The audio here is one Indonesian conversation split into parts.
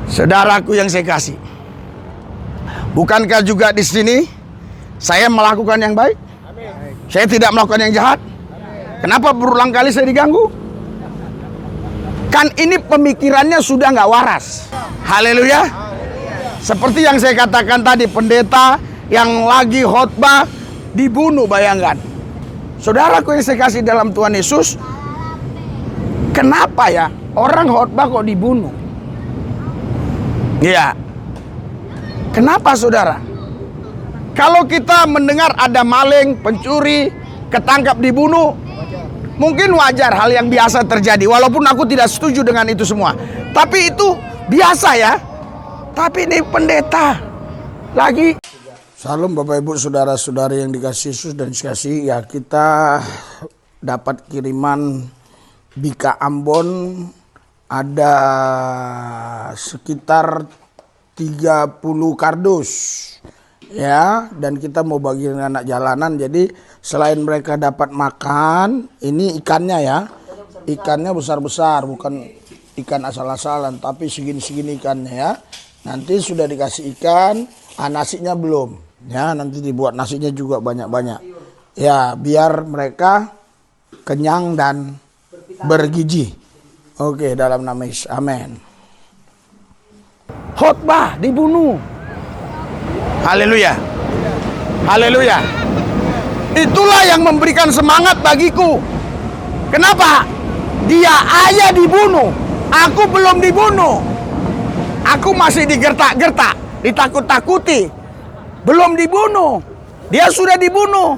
Saudaraku yang saya kasih, bukankah juga di sini saya melakukan yang baik? Saya tidak melakukan yang jahat. Kenapa berulang kali saya diganggu? Kan ini pemikirannya sudah nggak waras. Haleluya. Seperti yang saya katakan tadi, pendeta yang lagi khotbah dibunuh, bayangkan. Saudaraku yang saya kasih dalam Tuhan Yesus, kenapa ya orang khotbah kok dibunuh? Iya. Kenapa saudara? Kalau kita mendengar ada maling, pencuri, ketangkap dibunuh, mungkin wajar, hal yang biasa terjadi. Walaupun aku tidak setuju dengan itu semua, tapi itu biasa ya. Tapi ini pendeta lagi. Salam Bapak Ibu saudara-saudari yang dikasih Yesus dan dikasih. Ya, kita dapat kiriman Bika Ambon. Ada sekitar 30 kardus ya, dan kita mau bagiin anak jalanan. Jadi selain mereka dapat makan, ini ikannya ya, ikannya besar-besar, bukan ikan asal-asalan, tapi segini-segini ikannya ya. Nanti sudah dikasih ikan, nasinya belum ya, nanti dibuat nasinya juga banyak-banyak ya, biar mereka kenyang dan bergizi. Oke, dalam nama Yesus, amin. Khotbah dibunuh. Haleluya. Haleluya. Itulah yang memberikan semangat bagiku. Kenapa? Dia aja dibunuh, aku belum dibunuh. Aku masih digertak-gertak, ditakut-takuti. Belum dibunuh. Dia sudah dibunuh.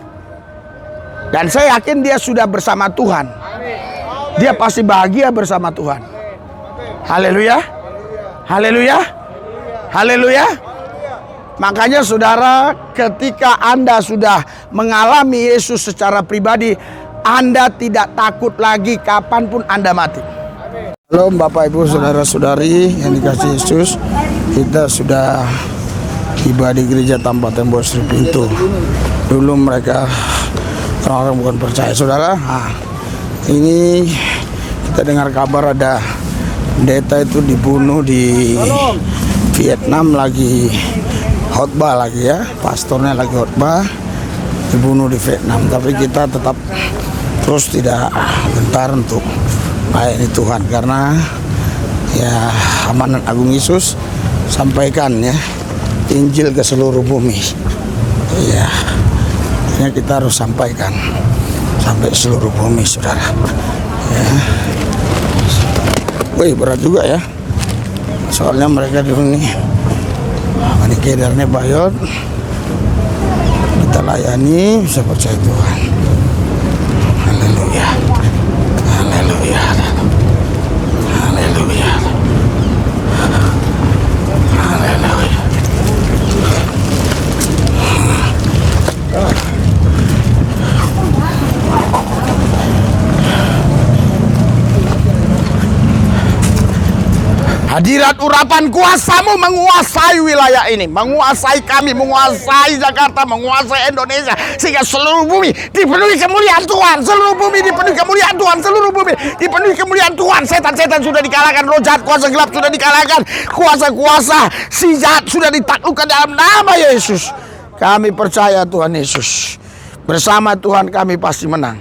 Dan saya yakin dia sudah bersama Tuhan. Dia pasti bahagia bersama Tuhan. Haleluya. Haleluya. Haleluya. Makanya saudara, ketika Anda sudah mengalami Yesus secara pribadi, Anda tidak takut lagi kapanpun Anda mati. Halo Bapak Ibu saudara-saudari yang dikasih Yesus, kita sudah tiba di gereja tanpa tembok Sri Pintu. Dulu mereka orang-orang bukan percaya saudara. Ini kita dengar kabar ada pendeta itu dibunuh di Vietnam, lagi khotbah lagi ya, pastornya lagi khotbah, dibunuh di Vietnam. Tapi kita tetap terus tidak gentar untuk melayani Tuhan, karena ya amanat agung Yesus sampaikan ya Injil ke seluruh bumi. Ya, kita harus sampaikan sampai seluruh bumi saudara ya. Wih, berat juga ya, soalnya mereka dulu nih kedarnya bayot, kita layani, bisa percaya Tuhan. Haleluya. Haleluya. Haleluya. Haleluya. Hadirat urapan kuasamu menguasai wilayah ini, menguasai kami, menguasai Jakarta, menguasai Indonesia, sehingga seluruh bumi dipenuhi kemuliaan Tuhan. Seluruh bumi dipenuhi kemuliaan Tuhan. Seluruh bumi dipenuhi kemuliaan Tuhan. Setan-setan sudah dikalahkan, roh jahat, kuasa gelap sudah dikalahkan, kuasa-kuasa si jahat sudah ditaklukkan dalam nama Yesus. Kami percaya Tuhan Yesus, bersama Tuhan kami pasti menang.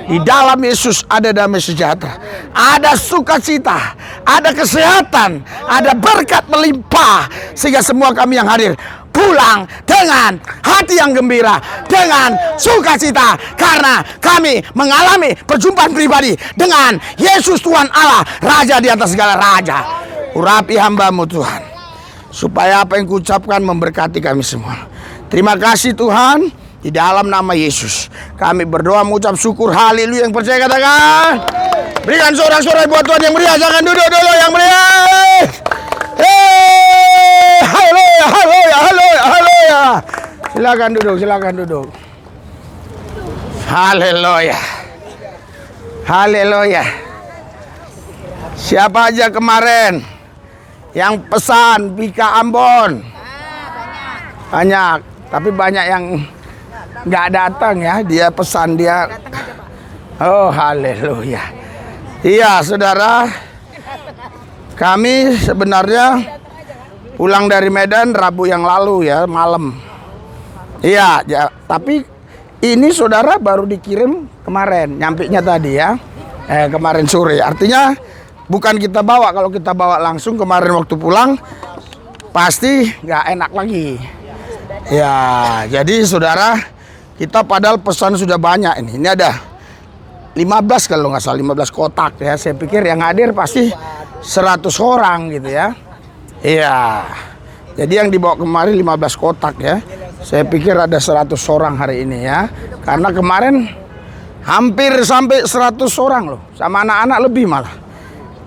Di dalam Yesus ada damai sejahtera, ada sukacita, ada kesehatan, ada berkat melimpah, sehingga semua kami yang hadir pulang dengan hati yang gembira, dengan sukacita, karena kami mengalami perjumpaan pribadi dengan Yesus Tuhan Allah, Raja di atas segala raja. Urapi hamba-Mu Tuhan, supaya apa yang kuucapkan memberkati kami semua. Terima kasih Tuhan. Di dalam nama Yesus kami berdoa mengucap syukur. Haleluya. Yang percaya katakan. Berikan sorak-sorai buat Tuhan yang meriah. Jangan duduk dulu yang meriah. Haleluya, haleluya, haleluya, haleluya. Silakan duduk, silakan duduk. Haleluya. Haleluya. Siapa aja kemarin yang pesan Bika Ambon? Banyak. Tapi banyak yang nggak datang ya, dia pesan dia. Oh haleluya. Iya saudara, kami sebenarnya Pulang dari Medan Rabu yang lalu ya, malam. Iya, ya, tapi ini saudara baru dikirim kemarin, nyampenya tadi ya. Kemarin sore. Artinya bukan kita bawa, kalau kita bawa langsung kemarin waktu pulang pasti nggak enak lagi. Ya, jadi saudara, kita padahal pesan sudah banyak ini. Ini ada 15 kalau nggak salah, 15 kotak ya. Saya pikir yang hadir pasti 100 orang gitu ya. Iya. Jadi yang dibawa kemarin 15 kotak ya. Saya pikir ada 100 orang hari ini ya. Karena kemarin hampir sampai 100 orang loh. Sama anak-anak lebih malah.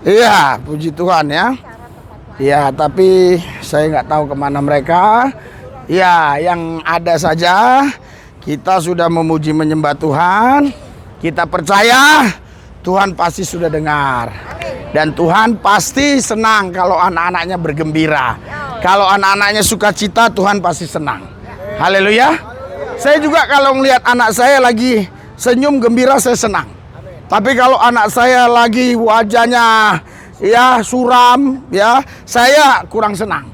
Iya, puji Tuhan ya. Ya, tapi saya nggak tahu kemana mereka. Ya, yang ada saja kita sudah memuji menyembah Tuhan. Kita percaya Tuhan pasti sudah dengar. Dan Tuhan pasti senang kalau anak-anaknya bergembira. Kalau anak-anaknya sukacita, Tuhan pasti senang. Haleluya. Saya juga kalau melihat anak saya lagi senyum gembira, saya senang. Tapi kalau anak saya lagi wajahnya ya suram ya, saya kurang senang.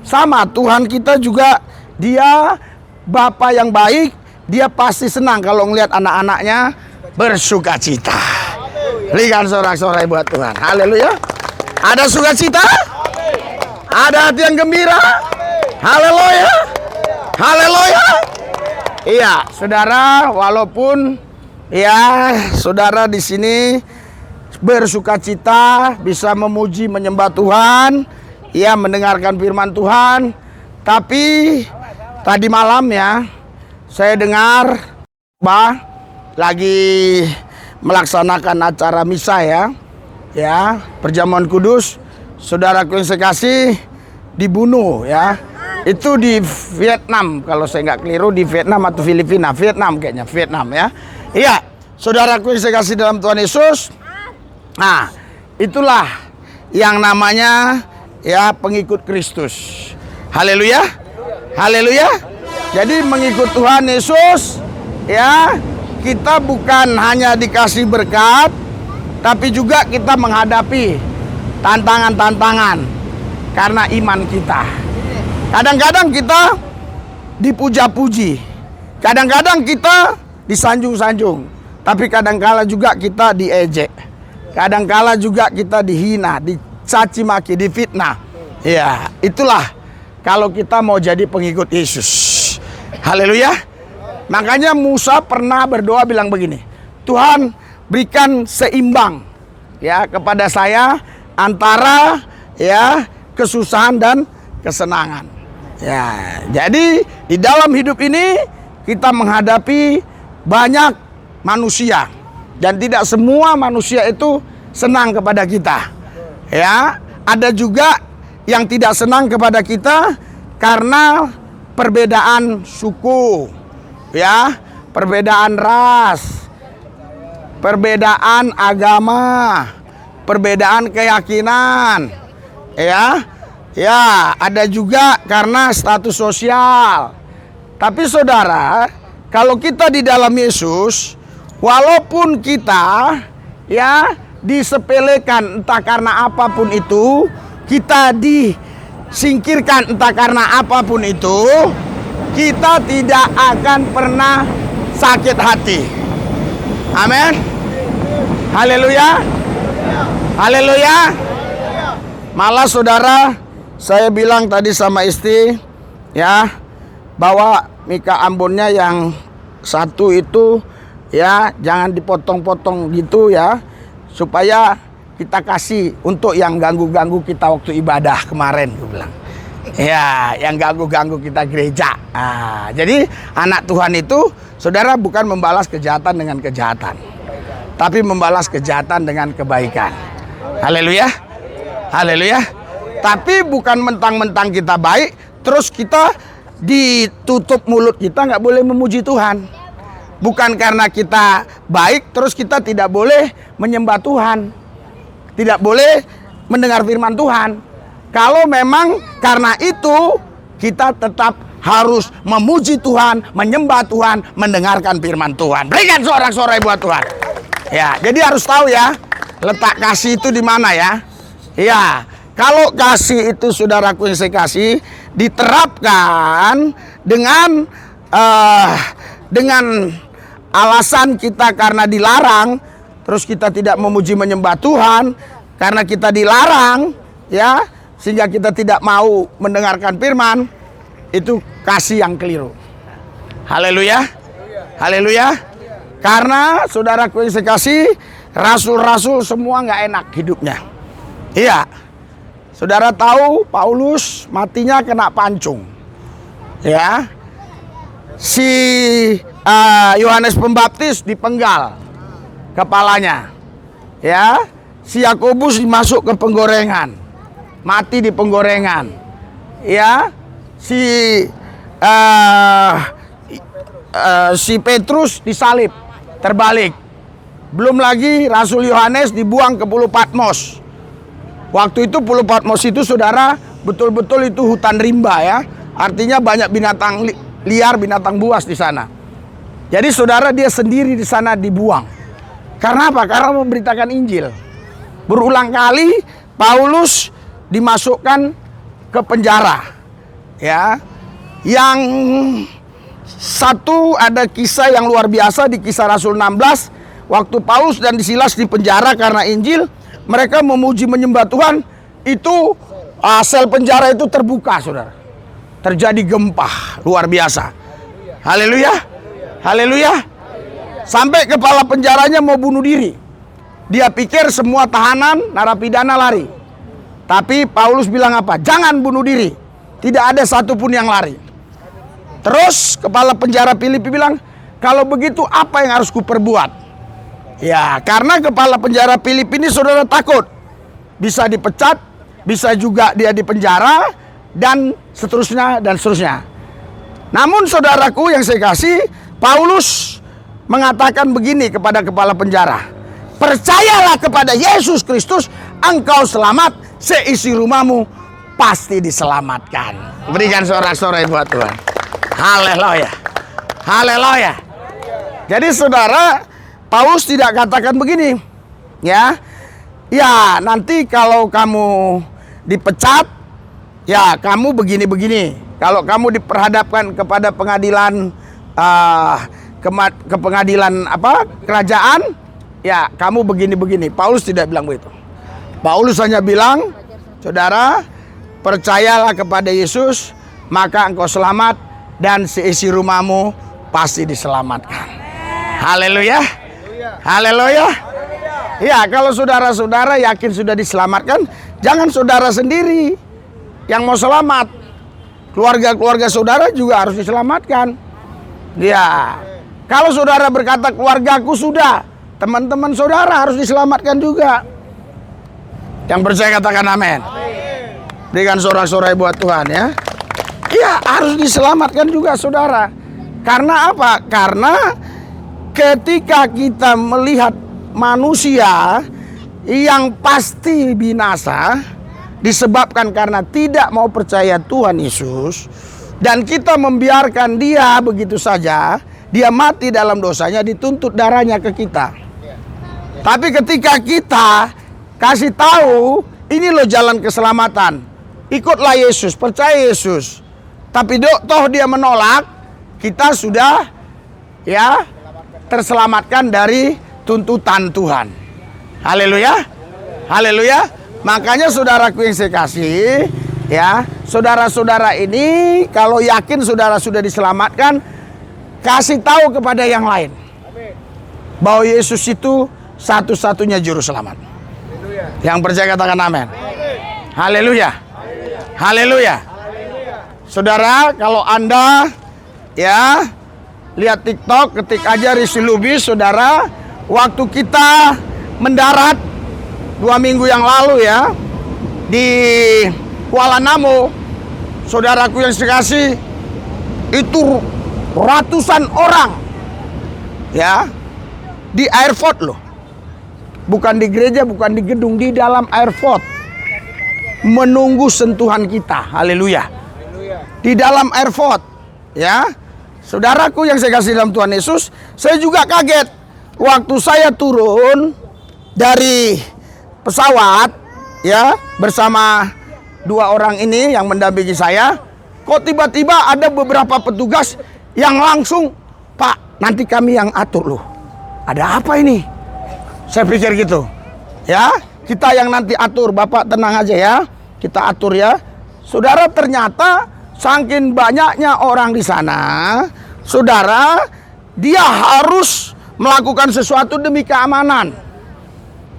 Sama, Tuhan kita juga, dia Bapa yang baik, dia pasti senang kalau melihat anak-anaknya bersukacita. Lihat sorak-sorai buat Tuhan. Haleluya. Ada sukacita? Ada hati yang gembira? Haleluya. Haleluya. Iya, saudara, walaupun ya saudara di sini bersukacita, bisa memuji menyembah Tuhan, ya mendengarkan firman Tuhan, tapi tadi malam ya saya dengar lagi melaksanakan acara misa ya perjamuan kudus, saudaraku yang saya kasih dibunuh ya. Itu di Vietnam kalau saya nggak keliru, di Vietnam atau Filipina, Vietnam kayaknya, Vietnam ya. Iya, saudaraku yang saya kasih dalam Tuhan Yesus. Nah, itulah yang namanya ya pengikut Kristus. Haleluya. Haleluya. Jadi mengikut Tuhan Yesus ya, kita bukan hanya dikasih berkat, tapi juga kita menghadapi tantangan-tantangan karena iman kita. Kadang-kadang kita dipuja-puji, kadang-kadang kita disanjung-sanjung, tapi kadang-kala juga kita diejek, kadang-kala juga kita dihina, dicaci maki, difitnah. Ya, itulah kalau kita mau jadi pengikut Yesus. Haleluya. Makanya Musa pernah berdoa bilang begini, Tuhan berikan seimbang ya kepada saya antara ya kesusahan dan kesenangan. Ya, jadi di dalam hidup ini kita menghadapi banyak manusia dan tidak semua manusia itu senang kepada kita. Ya, ada juga yang tidak senang kepada kita karena perbedaan suku, ya, perbedaan ras, perbedaan agama, perbedaan keyakinan, ya, ada juga karena status sosial. Tapi saudara, kalau kita di dalam Yesus, walaupun kita ya disepelekan entah karena apapun itu, kita disingkirkan entah karena apapun itu, kita tidak akan pernah sakit hati. Amin. Haleluya. Haleluya. Malah saudara, saya bilang tadi sama istri ya, bahwa Mika Ambonnya yang satu itu ya jangan dipotong-potong gitu ya, supaya kita kasih untuk yang ganggu-ganggu kita waktu ibadah kemarin, gue bilang. Ya, yang ganggu-ganggu kita gereja. Nah, jadi anak Tuhan itu, saudara, bukan membalas kejahatan dengan kejahatan, tapi membalas kejahatan dengan kebaikan. Haleluya. Haleluya. Tapi bukan mentang-mentang kita baik, terus kita ditutup mulut kita, nggak boleh memuji Tuhan. Bukan karena kita baik, terus kita tidak boleh menyembah Tuhan, tidak boleh mendengar firman Tuhan. Kalau memang karena itu, kita tetap harus memuji Tuhan, menyembah Tuhan, mendengarkan firman Tuhan. Berikan sorak-sorai buat Tuhan. Ya, jadi harus tahu ya, letak kasih itu di mana ya. Ya, Kalau kasih itu, saudaraku yang saya kasih, diterapkan dengan alasan kita karena dilarang, terus kita tidak memuji menyembah Tuhan karena kita dilarang, ya, sehingga kita tidak mau mendengarkan firman, itu kasih yang keliru. Haleluya. Haleluya. Karena saudaraku yang saya kasih, rasul-rasul semua nggak enak hidupnya. Iya. Saudara tahu Paulus matinya kena pancung. Ya. Si Yohanes Pembaptis dipenggal kepalanya. Ya. Si Yakobus dimasuk ke penggorengan. Mati di penggorengan. Ya. Si Petrus disalib, terbalik. Belum lagi Rasul Yohanes dibuang ke Pulau Patmos. Waktu itu Pulau Patmos itu, saudara, betul-betul itu hutan rimba, ya. Artinya banyak binatang liar, binatang buas di sana. Jadi saudara, dia sendiri di sana dibuang. Karena apa? Karena memberitakan Injil. Berulang kali Paulus dimasukkan ke penjara. Ya. Yang satu ada kisah yang luar biasa di Kisah Rasul 16. Waktu Paulus dan Silas di penjara karena Injil, mereka memuji menyembah Tuhan. Itu sel penjara itu terbuka, saudara. Terjadi gempa luar biasa. Haleluya. Haleluya. Sampai kepala penjaranya mau bunuh diri. Dia pikir semua tahanan, narapidana lari. Tapi Paulus bilang apa? Jangan bunuh diri. Tidak ada satupun yang lari. Terus kepala penjara Filipi bilang, kalau begitu apa yang harus kuperbuat? Ya, karena kepala penjara Filipi ini, saudara, takut. Bisa dipecat, bisa juga dia dipenjara, dan seterusnya, dan seterusnya. Namun saudaraku yang saya kasih, Paulus mengatakan begini kepada kepala penjara. Percayalah kepada Yesus Kristus, engkau selamat, seisi rumahmu pasti diselamatkan. Berikan sorak-sorai buat Tuhan. Haleluya. Haleluya. Jadi saudara, Paulus tidak katakan begini, ya. Ya, nanti kalau kamu dipecat, ya kamu begini-begini. Kalau kamu diperhadapkan kepada pengadilan ke pengadilan kerajaan, ya kamu begini-begini. Paulus tidak bilang begitu. Paulus hanya bilang, saudara, percayalah kepada Yesus, maka engkau selamat dan seisi rumahmu pasti diselamatkan. Haleluya. Haleluya. Ya, kalau saudara-saudara yakin sudah diselamatkan, jangan saudara sendiri yang mau selamat. Keluarga-keluarga saudara juga harus diselamatkan. Ya. Kalau saudara berkata keluargaku sudah, teman-teman saudara harus diselamatkan juga. Yang percaya katakan amin. Berikan sorak-sorai buat Tuhan, ya. Ya, harus diselamatkan juga saudara. Karena apa? Karena ketika kita melihat manusia yang pasti binasa disebabkan karena tidak mau percaya Tuhan Yesus, dan kita membiarkan dia begitu saja, dia mati dalam dosanya, dituntut darahnya ke kita. Tapi ketika kita kasih tahu, ini loh jalan keselamatan, ikutlah Yesus, percaya Yesus, tapi toh dia menolak, kita sudah, ya, terselamatkan dari tuntutan Tuhan. Haleluya. Haleluya. Makanya saudaraku yang saya kasih, ya, saudara-saudara ini kalau yakin saudara sudah diselamatkan, kasih tahu kepada yang lain bahwa Yesus itu satu-satunya juru selamat. Yang percaya katakan amin. Haleluya. Haleluya. Saudara, kalau Anda, ya, lihat TikTok, ketik aja Rizky Lubis, saudara. Waktu kita mendarat 2 minggu yang lalu, ya, di Kuala Namu, saudaraku yang saya kasih, itu ratusan orang, ya, di airport loh. Bukan di gereja, bukan di gedung, di dalam airport, menunggu sentuhan kita. Haleluya. Di dalam airport, ya. Saudaraku yang saya kasih dalam Tuhan Yesus, saya juga kaget. Waktu saya turun dari pesawat, ya bersama 2 orang ini yang mendampingi saya. Kok tiba-tiba ada beberapa petugas yang langsung, "Pak, nanti kami yang atur loh." Ada apa ini? Saya pikir gitu. Ya, kita yang nanti atur, Bapak tenang aja ya. Kita atur ya. Saudara, ternyata saking banyaknya orang di sana, saudara, dia harus melakukan sesuatu demi keamanan.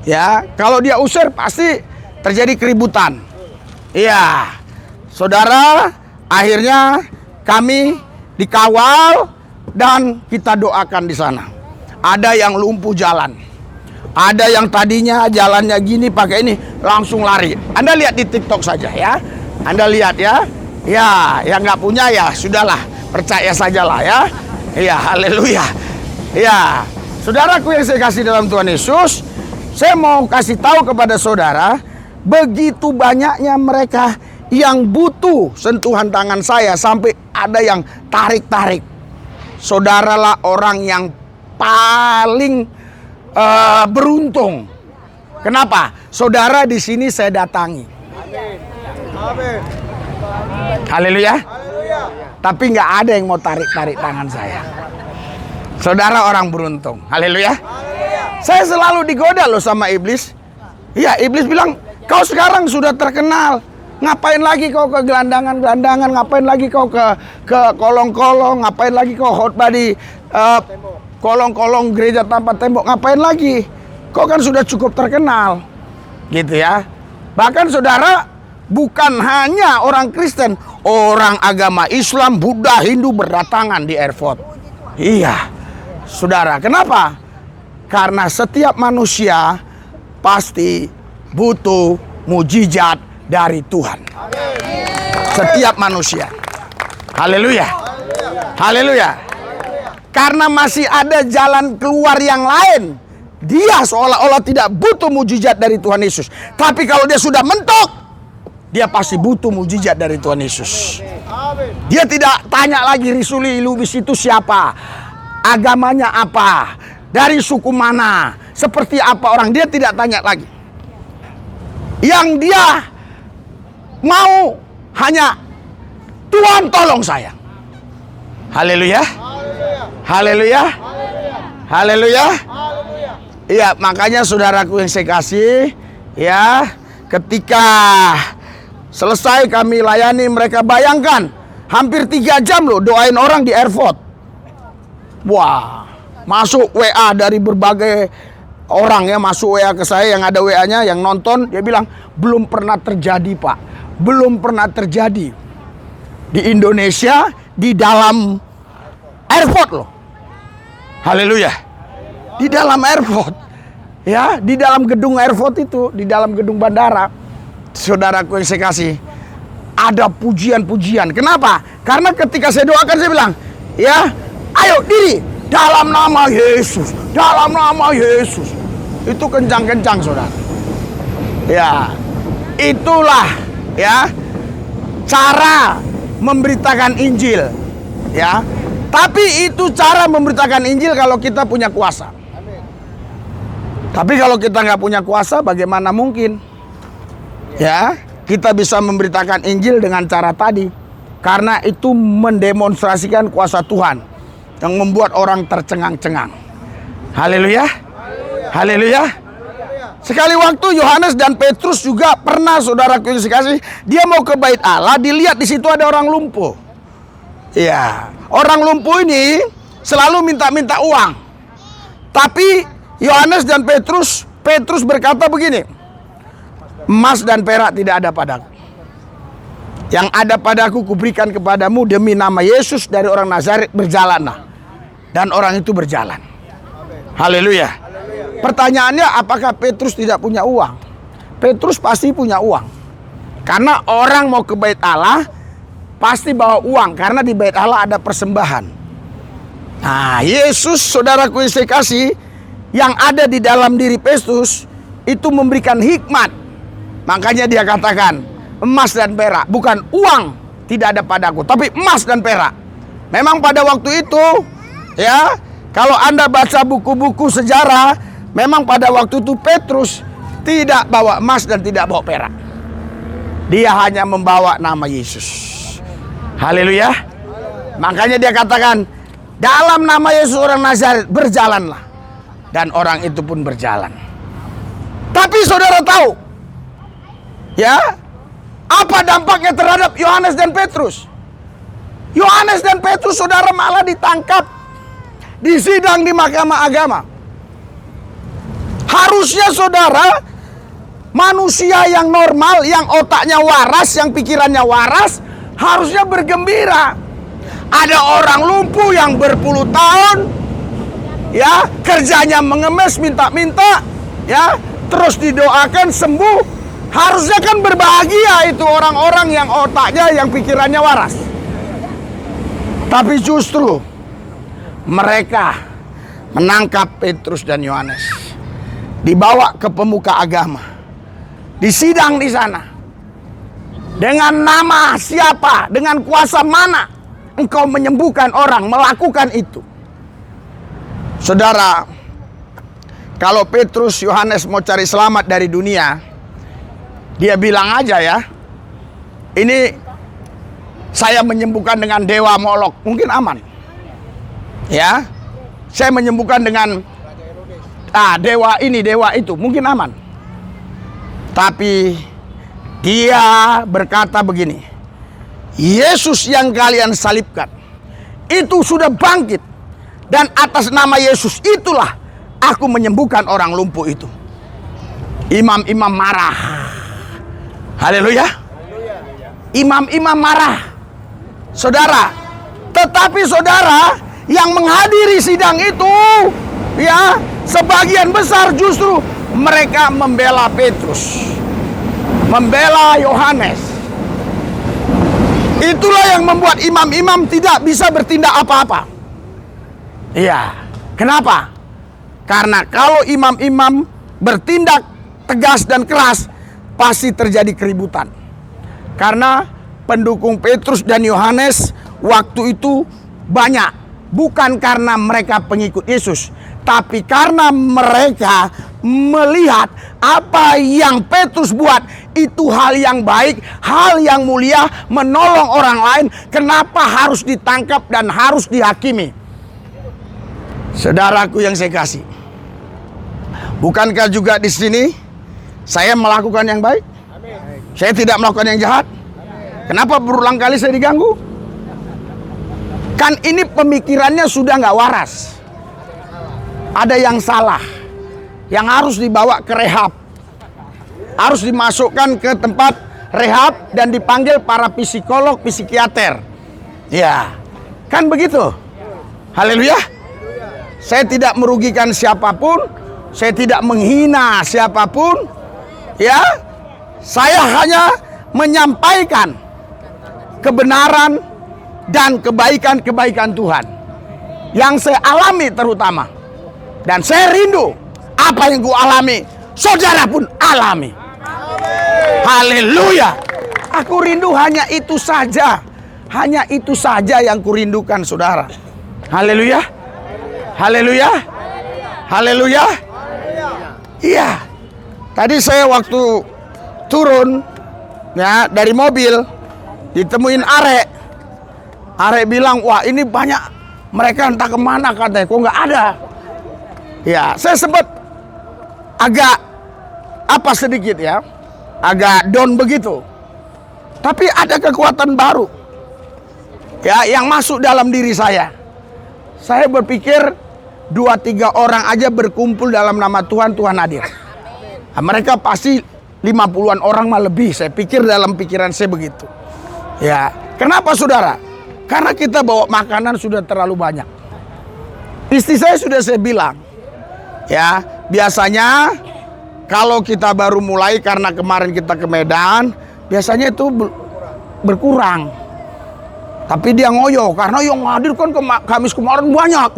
Ya, kalau dia usir pasti terjadi keributan. Iya. Saudara, akhirnya kami dikawal dan kita doakan di sana. Ada yang lumpuh jalan. Ada yang tadinya jalannya gini pakai ini langsung lari. Anda lihat di TikTok saja ya. Anda lihat ya. Ya, yang nggak punya ya sudahlah, percaya sajalah ya. Iya, haleluya. Ya, saudaraku yang saya kasih dalam Tuhan Yesus, saya mau kasih tahu kepada saudara, begitu banyaknya mereka yang butuh sentuhan tangan saya sampai ada yang tarik-tarik. Saudaralah orang yang paling beruntung. Kenapa? Saudara di sini saya datangi. Amin. Haleluya. Tapi nggak ada yang mau tarik-tarik tangan saya. Saudara orang beruntung. Haleluya. Saya selalu digoda loh sama iblis. Iya, iblis bilang, "Kau sekarang sudah terkenal. Ngapain lagi kau ke gelandangan-gelandangan? Ngapain lagi kau ke kolong-kolong? Ngapain lagi kau khotbah di kolong-kolong gereja tanpa tembok? Ngapain lagi? Kau kan sudah cukup terkenal." Gitu ya. Bahkan saudara, bukan hanya orang Kristen, orang agama Islam, Buddha, Hindu berdatangan di airport. Iya, saudara. Kenapa? Karena setiap manusia pasti butuh mujizat dari Tuhan. Setiap manusia. Haleluya. Haleluya. Karena masih ada jalan keluar yang lain. Dia seolah-olah tidak butuh mujizat dari Tuhan Yesus. Tapi kalau dia sudah mentok, dia pasti butuh mujizat dari Tuhan Yesus. Dia tidak tanya lagi Risuli Lubis itu siapa, agamanya apa, dari suku mana, seperti apa orang. Dia tidak tanya lagi. Yang dia mau hanya, "Tuhan tolong saya." Haleluya. Haleluya. Haleluya. Iya, makanya saudaraku yang saya kasih, ya, ketika selesai kami layani mereka, bayangkan hampir 3 jam loh doain orang di airport. Wah, masuk WA dari berbagai orang ya, masuk WA ke saya, yang ada WA-nya, yang nonton, dia bilang, "Belum pernah terjadi, Pak. Belum pernah terjadi di Indonesia, di dalam airport loh." Haleluya. Di dalam airport. Ya, di dalam gedung airport itu, di dalam gedung bandara. Saudaraku yang saya kasih, ada pujian-pujian. Kenapa? Karena ketika saya doakan, saya bilang, ya, "Ayo diri dalam nama Yesus, dalam nama Yesus." Itu kencang-kencang, saudara. Ya, itulah ya cara memberitakan Injil. Ya, tapi itu cara memberitakan Injil kalau kita punya kuasa. Tapi kalau kita nggak punya kuasa, bagaimana mungkin? Ya, kita bisa memberitakan Injil dengan cara tadi. Karena itu mendemonstrasikan kuasa Tuhan yang membuat orang tercengang-cengang. Haleluya. Haleluya. Sekali waktu Yohanes dan Petrus juga pernah, saudaraku yang sekasih, dia mau ke bait Allah, dilihat di situ ada orang lumpuh. Iya, orang lumpuh ini selalu minta-minta uang. Tapi Yohanes dan Petrus berkata begini, "Emas dan perak tidak ada padaku. Yang ada padaku kuberikan kepadamu, demi nama Yesus dari orang Nazaret berjalanlah." Dan orang itu berjalan. Haleluya. Pertanyaannya, apakah Petrus tidak punya uang? Petrus pasti punya uang. Karena orang mau ke bait Allah pasti bawa uang, karena di bait Allah ada persembahan. Nah, Yesus, saudaraku yang saya kasih, yang ada di dalam diri Petrus itu memberikan hikmat. Makanya dia katakan, "Emas dan perak," bukan uang tidak ada padaku, tapi emas dan perak. Memang pada waktu itu, ya, kalau Anda baca buku-buku sejarah, memang pada waktu itu Petrus tidak bawa emas dan tidak bawa perak. Dia hanya membawa nama Yesus. Haleluya. Makanya dia katakan, dalam nama Yesus orang Nazaret berjalanlah. Dan orang itu pun berjalan. Tapi saudara tahu, ya, apa dampaknya terhadap Yohanes dan Petrus? Yohanes dan Petrus, saudara, malah ditangkap, disidang di mahkamah agama. Harusnya saudara, manusia yang normal, yang otaknya waras, yang pikirannya waras, harusnya bergembira. Ada orang lumpuh yang berpuluh tahun, ya, kerjanya mengemis, minta-minta, ya, terus didoakan sembuh. Harusnya kan berbahagia itu orang-orang yang otaknya, yang pikirannya waras. Tapi justru mereka menangkap Petrus dan Yohanes, dibawa ke pemuka agama, disidang di sana. Dengan nama siapa, dengan kuasa mana engkau menyembuhkan orang, melakukan itu? Saudara, kalau Petrus, Yohanes mau cari selamat dari dunia, dia bilang aja ya, ini saya menyembuhkan dengan dewa Molok, mungkin aman. Ya, saya menyembuhkan dengan dewa ini, dewa itu, mungkin aman. Tapi dia berkata begini, Yesus yang kalian salibkan itu sudah bangkit, dan atas nama Yesus itulah aku menyembuhkan orang lumpuh itu. Imam-imam marah. Haleluya. Imam-imam marah. Saudara, tetapi saudara yang menghadiri sidang itu, ya, sebagian besar justru mereka membela Petrus, membela Yohanes. Itulah yang membuat imam-imam tidak bisa bertindak apa-apa. Iya. Kenapa? Karena kalau imam-imam bertindak tegas dan keras, pasti terjadi keributan. Karena pendukung Petrus dan Yohanes waktu itu banyak. Bukan karena mereka pengikut Yesus, tapi karena mereka melihat apa yang Petrus buat itu hal yang baik, hal yang mulia, menolong orang lain. Kenapa harus ditangkap dan harus dihakimi? Saudaraku yang saya kasih, bukankah juga di sini saya melakukan yang baik? Saya tidak melakukan yang jahat. Kenapa berulang kali saya diganggu? Kan ini pemikirannya sudah nggak waras. Ada yang salah, yang harus dibawa ke rehab, harus dimasukkan ke tempat rehab dan dipanggil para psikolog, psikiater. Ya, kan begitu. Haleluya. Saya tidak merugikan siapapun, saya tidak menghina siapapun. Ya, saya hanya menyampaikan kebenaran dan kebaikan-kebaikan Tuhan yang saya alami terutama. Dan saya rindu apa yang ku alami, saudara pun alami. Haleluya. Aku rindu hanya itu saja. Hanya itu saja yang kurindukan, saudara. Haleluya. Haleluya. Haleluya. Iya. Tadi saya waktu turun ya dari mobil, ditemuin Arek. Arek bilang, wah ini banyak mereka entah kemana katanya, kok nggak ada. Ya, saya sempat agak apa sedikit ya, agak down begitu. Tapi ada kekuatan baru ya yang masuk dalam diri saya. Saya berpikir 2-3 orang aja berkumpul dalam nama Tuhan, Tuhan hadir. Nah, mereka pasti 50-an orang mah lebih. Saya pikir dalam pikiran saya begitu. Ya, kenapa saudara? Karena kita bawa makanan sudah terlalu banyak. Istri saya sudah saya bilang, ya biasanya kalau kita baru mulai karena kemarin kita ke Medan, biasanya itu berkurang. Tapi dia ngoyo karena yang hadir kan Kamis kemarin banyak.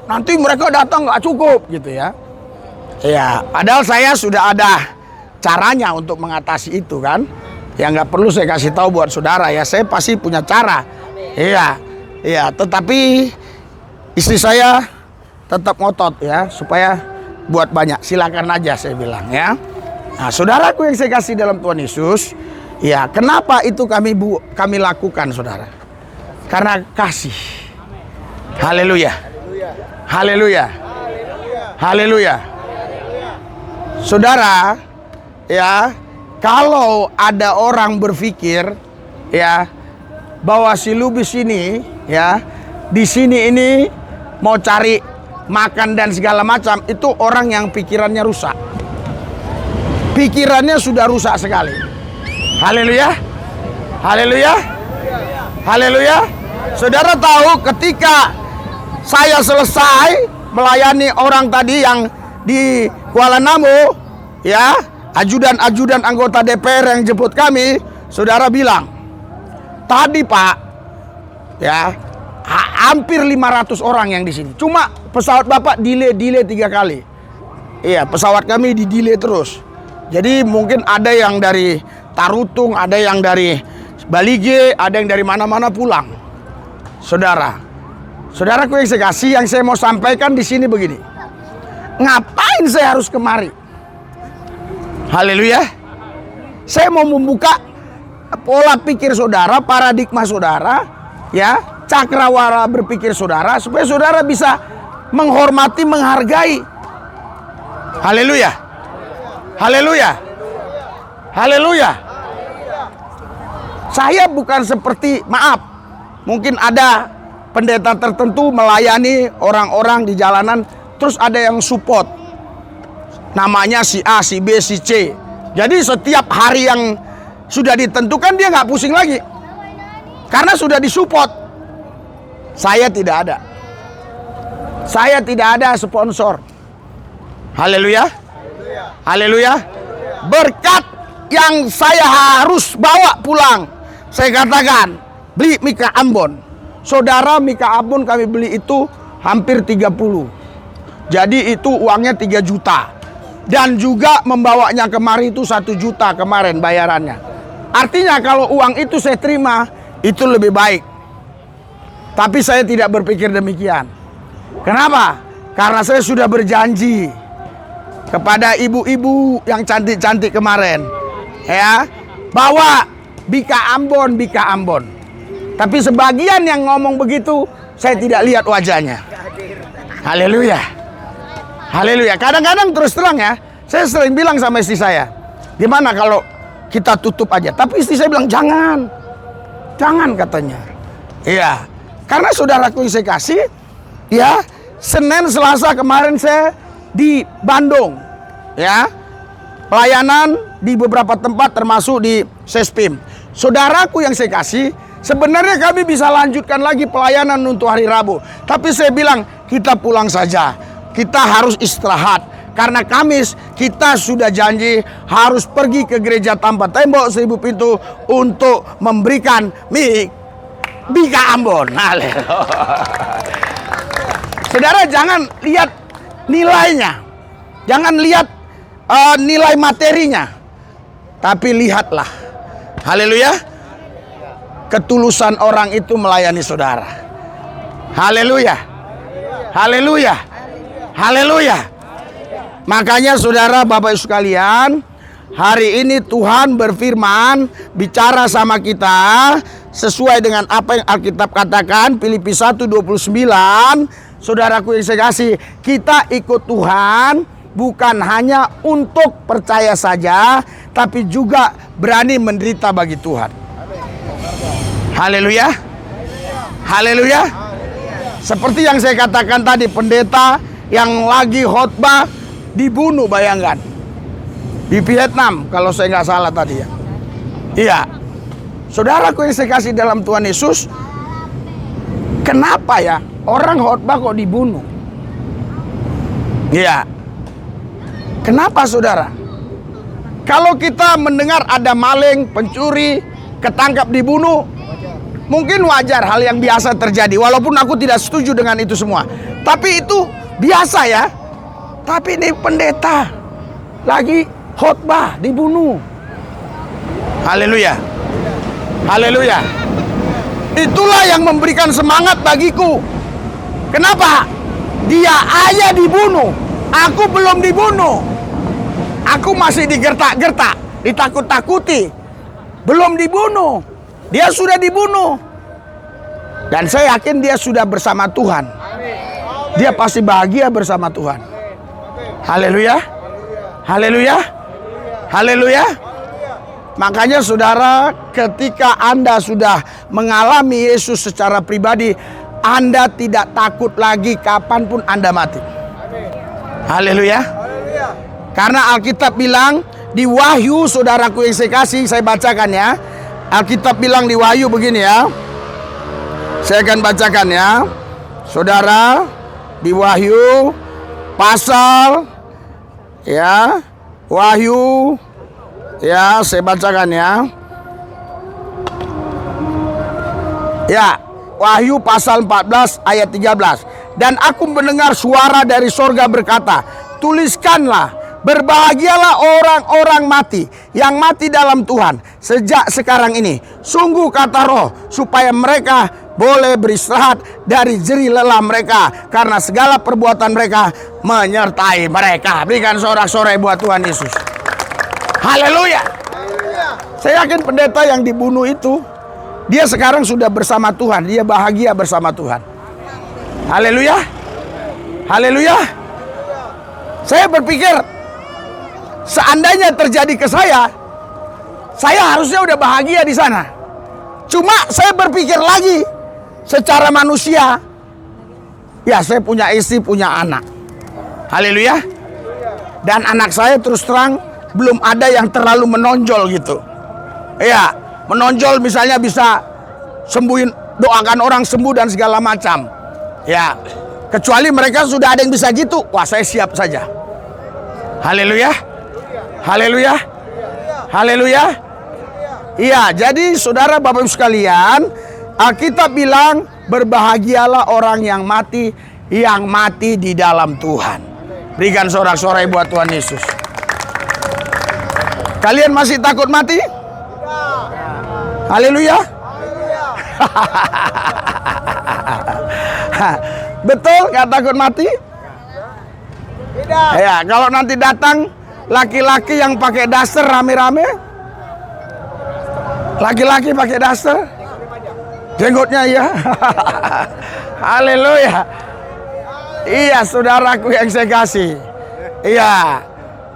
Nanti mereka datang nggak cukup gitu ya. Ya, padahal saya sudah ada caranya untuk mengatasi itu kan. Ya nggak perlu saya kasih tahu buat saudara ya. Saya pasti punya cara. Iya, iya. Tetapi istri saya tetap ngotot ya supaya buat banyak. Silakan aja saya bilang ya. Nah, saudaraku yang saya kasih dalam Tuhan Yesus, ya, kenapa itu kami lakukan, saudara? Karena kasih. Haleluya. Haleluya. Haleluya. Saudara, ya, kalau ada orang berpikir, ya, bahwa si Lubis ini, ya, di sini ini mau cari makan dan segala macam, itu orang yang pikirannya rusak. Pikirannya sudah rusak sekali. Haleluya. Haleluya. Haleluya. Saudara tahu ketika saya selesai melayani orang tadi yang di Kuala Namu, ya, ajudan-ajudan anggota DPR yang jemput kami, saudara bilang, tadi Pak, ya, hampir 500 orang yang di sini. Cuma pesawat Bapak delay 3 kali. Iya, pesawat kami di-delay terus. Jadi mungkin ada yang dari Tarutung, ada yang dari Balige, ada yang dari mana-mana pulang. Saudaraku yang saya kasih, yang saya mau sampaikan di sini begini. Ngapain saya harus kemari? Haleluya. Saya mau membuka pola pikir saudara, paradigma saudara, ya, cakrawala berpikir saudara, supaya saudara bisa menghormati, menghargai. Haleluya. Haleluya. Haleluya. Saya bukan seperti, maaf, mungkin ada pendeta tertentu melayani orang-orang di jalanan, terus ada yang support. Namanya si A, si B, si C. Jadi setiap hari yang sudah ditentukan dia nggak pusing lagi. Karena sudah disupport. Saya tidak ada. Saya tidak ada sponsor. Haleluya. Haleluya. Berkat yang saya harus bawa pulang, saya katakan, beli Mika Ambon. Saudara, Mika Ambon kami beli itu hampir 30. Jadi itu uangnya 3 juta. Dan juga membawanya kemari itu 1 juta kemarin bayarannya. Artinya kalau uang itu saya terima, itu lebih baik. Tapi saya tidak berpikir demikian. Kenapa? Karena saya sudah berjanji kepada ibu-ibu yang cantik-cantik kemarin, ya, bawa Bika Ambon, Bika Ambon. Tapi sebagian yang ngomong begitu, saya tidak lihat wajahnya. Haleluya. Haleluya. Kadang-kadang terus terang ya, saya sering bilang sama istri saya, gimana kalau kita tutup aja? Tapi istri saya bilang, jangan. Jangan, katanya. Iya. Karena saudaraku yang saya kasih, ya, Senin Selasa kemarin saya di Bandung, ya, pelayanan di beberapa tempat termasuk di Sespim. Saudaraku yang saya kasih, sebenarnya kami bisa lanjutkan lagi pelayanan untuk hari Rabu, tapi saya bilang kita pulang saja, kita harus istirahat. Karena Kamis kita sudah janji harus pergi ke gereja tanpa tembok 1000 pintu untuk memberikan Bika Ambon. Saudara, jangan lihat nilainya, jangan lihat nilai materinya, tapi lihatlah, haleluya, ketulusan orang itu melayani saudara. Haleluya. Haleluya. Haleluya. Makanya saudara, Bapak Ibu sekalian, hari ini Tuhan berfirman, bicara sama kita sesuai dengan apa yang Alkitab katakan, Filipi 1:29. Saudaraku yang saya kasih, kita ikut Tuhan bukan hanya untuk percaya saja, tapi juga berani menderita bagi Tuhan. Haleluya. Haleluya. Seperti yang saya katakan tadi, pendeta yang lagi khotbah dibunuh, bayangkan, di Vietnam kalau saya nggak salah tadi ya. Iya. Saudaraku yang saya kasih dalam Tuhan Yesus, kenapa ya orang khotbah kok dibunuh? Iya. Kenapa saudara? Kalau kita mendengar ada maling, pencuri, ketangkap dibunuh, mungkin wajar, hal yang biasa terjadi. Walaupun aku tidak setuju dengan itu semua, tapi itu biasa ya. Tapi ini pendeta lagi khotbah dibunuh. Haleluya. Haleluya. Itulah yang memberikan semangat bagiku. Kenapa? Dia aja dibunuh, aku belum dibunuh. Aku masih digertak-gertak, ditakut-takuti. Belum dibunuh. Dia sudah dibunuh. Dan saya yakin dia sudah bersama Tuhan. Dia pasti bahagia bersama Tuhan. Haleluya. Haleluya. Haleluya. Makanya saudara, ketika Anda sudah mengalami Yesus secara pribadi, Anda tidak takut lagi kapanpun Anda mati. Haleluya. Karena Alkitab bilang di Wahyu, saudaraku yang saya kasih, saya bacakan ya. Alkitab bilang di Wahyu begini ya. Saya akan bacakan ya. Saudara, di Wahyu pasal ya, Wahyu ya, saya bacakan ya. Ya, Wahyu pasal 14 ayat 13. Dan aku mendengar suara dari sorga berkata, tuliskanlah, berbahagialah orang-orang mati yang mati dalam Tuhan sejak sekarang ini. Sungguh kata Roh, supaya mereka boleh beristirahat dari jerih lelah mereka, karena segala perbuatan mereka menyertai mereka. Berikan sorak-sorai buat Tuhan Yesus. Haleluya. Saya yakin pendeta yang dibunuh itu, dia sekarang sudah bersama Tuhan. Dia bahagia bersama Tuhan. Haleluya. Haleluya. Saya berpikir, seandainya terjadi ke saya harusnya udah bahagia di sana. Cuma saya berpikir lagi, secara manusia, ya saya punya istri, punya anak. Haleluya. Dan anak saya terus terang belum ada yang terlalu menonjol gitu. Ya, menonjol misalnya bisa sembuhin, doakan orang sembuh dan segala macam. Ya, kecuali mereka sudah ada yang bisa gitu, wah saya siap saja. Haleluya. Haleluya. Haleluya. Iya, jadi saudara Bapak Ibu sekalian, Alkitab bilang berbahagialah orang yang mati di dalam Tuhan. Berikan sorak-sorai buat Tuhan Yesus. Kalian masih takut mati? Haleluya. Betul gak takut mati? Tidak. Ya, kalau nanti datang laki-laki yang pakai daster rame-rame, laki-laki pakai daster, jenggotnya ya. Haleluya. Iya, saudaraku yang saya kasih. Iya,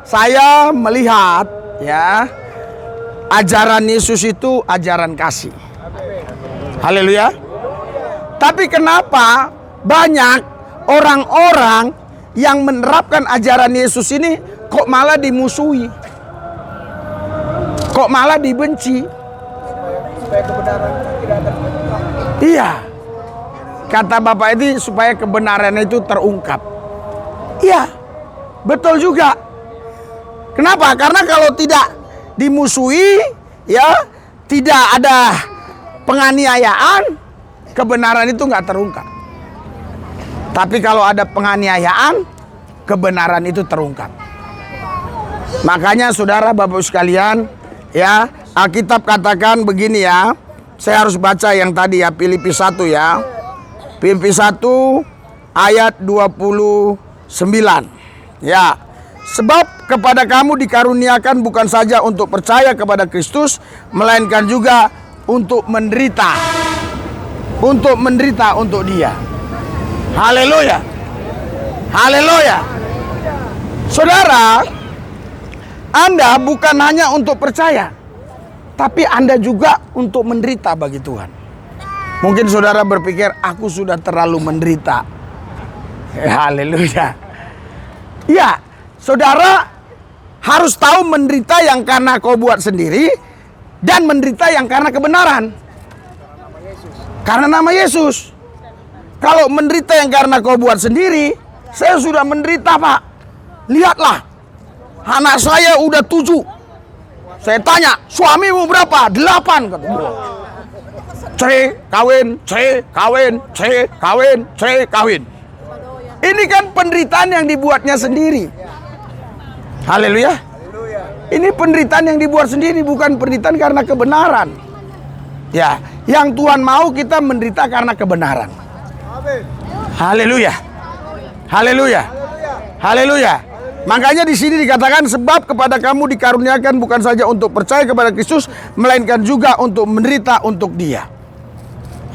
saya melihat ya, ajaran Yesus itu ajaran kasih. Haleluya. Tapi kenapa banyak orang-orang yang menerapkan ajaran Yesus ini kok malah dimusuhi? Kok malah dibenci? Supaya kebenaran tidak terungkap. Iya. Kata Bapak ini supaya kebenaran itu terungkap. Iya. Betul juga. Kenapa? Karena kalau tidak dimusuhi, ya, tidak ada penganiayaan, kebenaran itu nggak terungkap. Tapi kalau ada penganiayaan, kebenaran itu terungkap. Makanya saudara Bapak sekalian, ya, Alkitab katakan begini ya. Saya harus baca yang tadi ya, Filipi 1 ya. Filipi 1 ayat 29. Ya. Sebab kepada kamu dikaruniakan bukan saja untuk percaya kepada Kristus, melainkan juga untuk menderita. Untuk menderita untuk Dia. Haleluya. Haleluya. Saudara, Anda bukan hanya untuk percaya, tapi Anda juga untuk menderita bagi Tuhan. Mungkin saudara berpikir, aku sudah terlalu menderita. Haleluya. Ya, saudara harus tahu menderita yang karena kau buat sendiri, dan menderita yang karena kebenaran. Karena nama Yesus. Kalau menderita yang karena kau buat sendiri, saya sudah menderita, Pak. Lihatlah, anak saya udah 7. Saya tanya, suamimu berapa? 8 kata dia. C kawin, C kawin, C kawin, C kawin. Ini kan penderitaan yang dibuatnya sendiri. Haleluya. Ini penderitaan yang dibuat sendiri, bukan penderitaan karena kebenaran. Ya, yang Tuhan mau kita menderita karena kebenaran. Haleluya. Haleluya. Haleluya. Makanya di sini dikatakan sebab kepada kamu dikaruniakan bukan saja untuk percaya kepada Kristus, melainkan juga untuk menderita untuk Dia.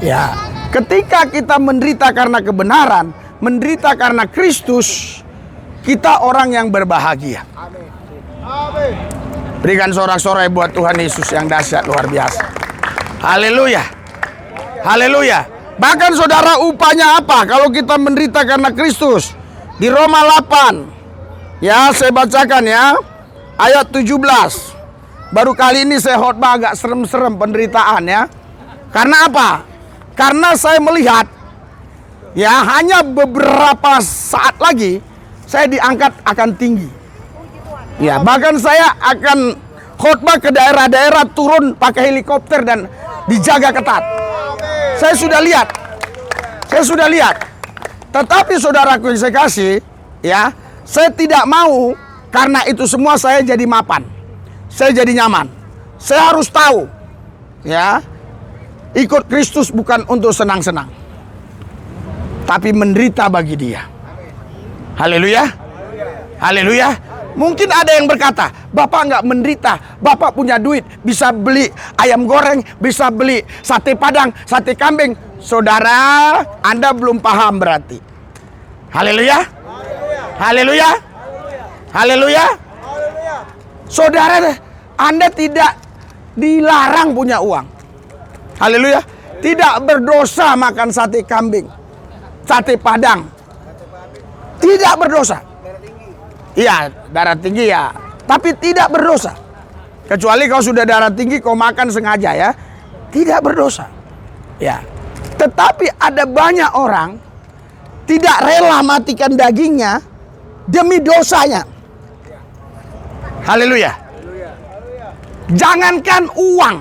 Ya, ketika kita menderita karena kebenaran, menderita karena Kristus, kita orang yang berbahagia. Amin. Berikan sorak-sorai buat Tuhan Yesus yang dahsyat luar biasa. Haleluya. Haleluya. Bahkan saudara, upahnya apa kalau kita menderita karena Kristus? Di Roma 8. Ya, saya bacakan ya. Ayat 17. Baru kali ini saya khotbah agak serem-serem penderitaan ya. Karena apa? Karena saya melihat ya, hanya beberapa saat lagi saya diangkat akan tinggi. Ya, bahkan saya akan khotbah ke daerah-daerah, turun pakai helikopter dan dijaga ketat. Saya sudah lihat. Saya sudah lihat. Tetapi saudaraku yang saya kasih, ya, saya tidak mau karena itu semua saya jadi mapan. Saya jadi nyaman. Saya harus tahu, ya, ikut Kristus bukan untuk senang-senang, tapi menderita bagi Dia. Haleluya. Haleluya. Mungkin ada yang berkata, Bapak nggak menderita, Bapak punya duit, bisa beli ayam goreng, bisa beli sate padang, sate kambing. Saudara, Anda belum paham berarti. Haleluya. Haleluya. Haleluya. Saudara, Anda tidak dilarang punya uang. Haleluya. Tidak berdosa makan sate kambing, sate padang. Tidak berdosa. Iya, darah tinggi ya, tapi tidak berdosa. Kecuali kau sudah darah tinggi, kau makan sengaja ya, tidak berdosa. Ya, tetapi ada banyak orang tidak rela matikan dagingnya demi dosanya. Haleluya. Jangankan uang,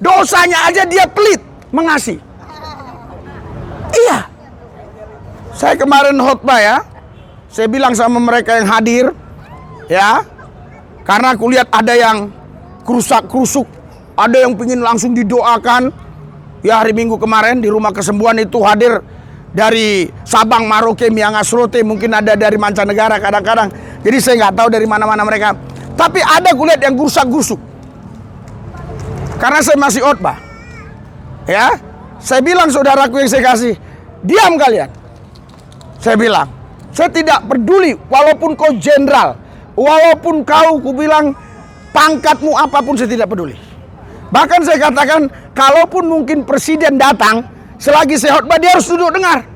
dosanya aja dia pelit mengasih. Iya. Saya kemarin khotbah ya. Saya bilang sama mereka yang hadir, ya, karena aku lihat ada yang kerusak-kerusuk, ada yang pingin langsung didoakan. Ya, hari Minggu kemarin di rumah kesembuhan itu hadir dari Sabang, Merauke, Miangas, Rote, mungkin ada dari mancanegara kadang-kadang. Jadi saya nggak tahu dari mana-mana mereka. Tapi ada kulihat yang kerusak-kerusuk. Karena saya masih khotbah, ya, saya bilang saudaraku yang saya kasih, diam kalian. Saya bilang, saya tidak peduli walaupun kau jenderal, walaupun kau kubilang pangkatmu apapun, saya tidak peduli. Bahkan saya katakan, kalaupun mungkin presiden datang, selagi saya khotbah dia harus duduk dengar.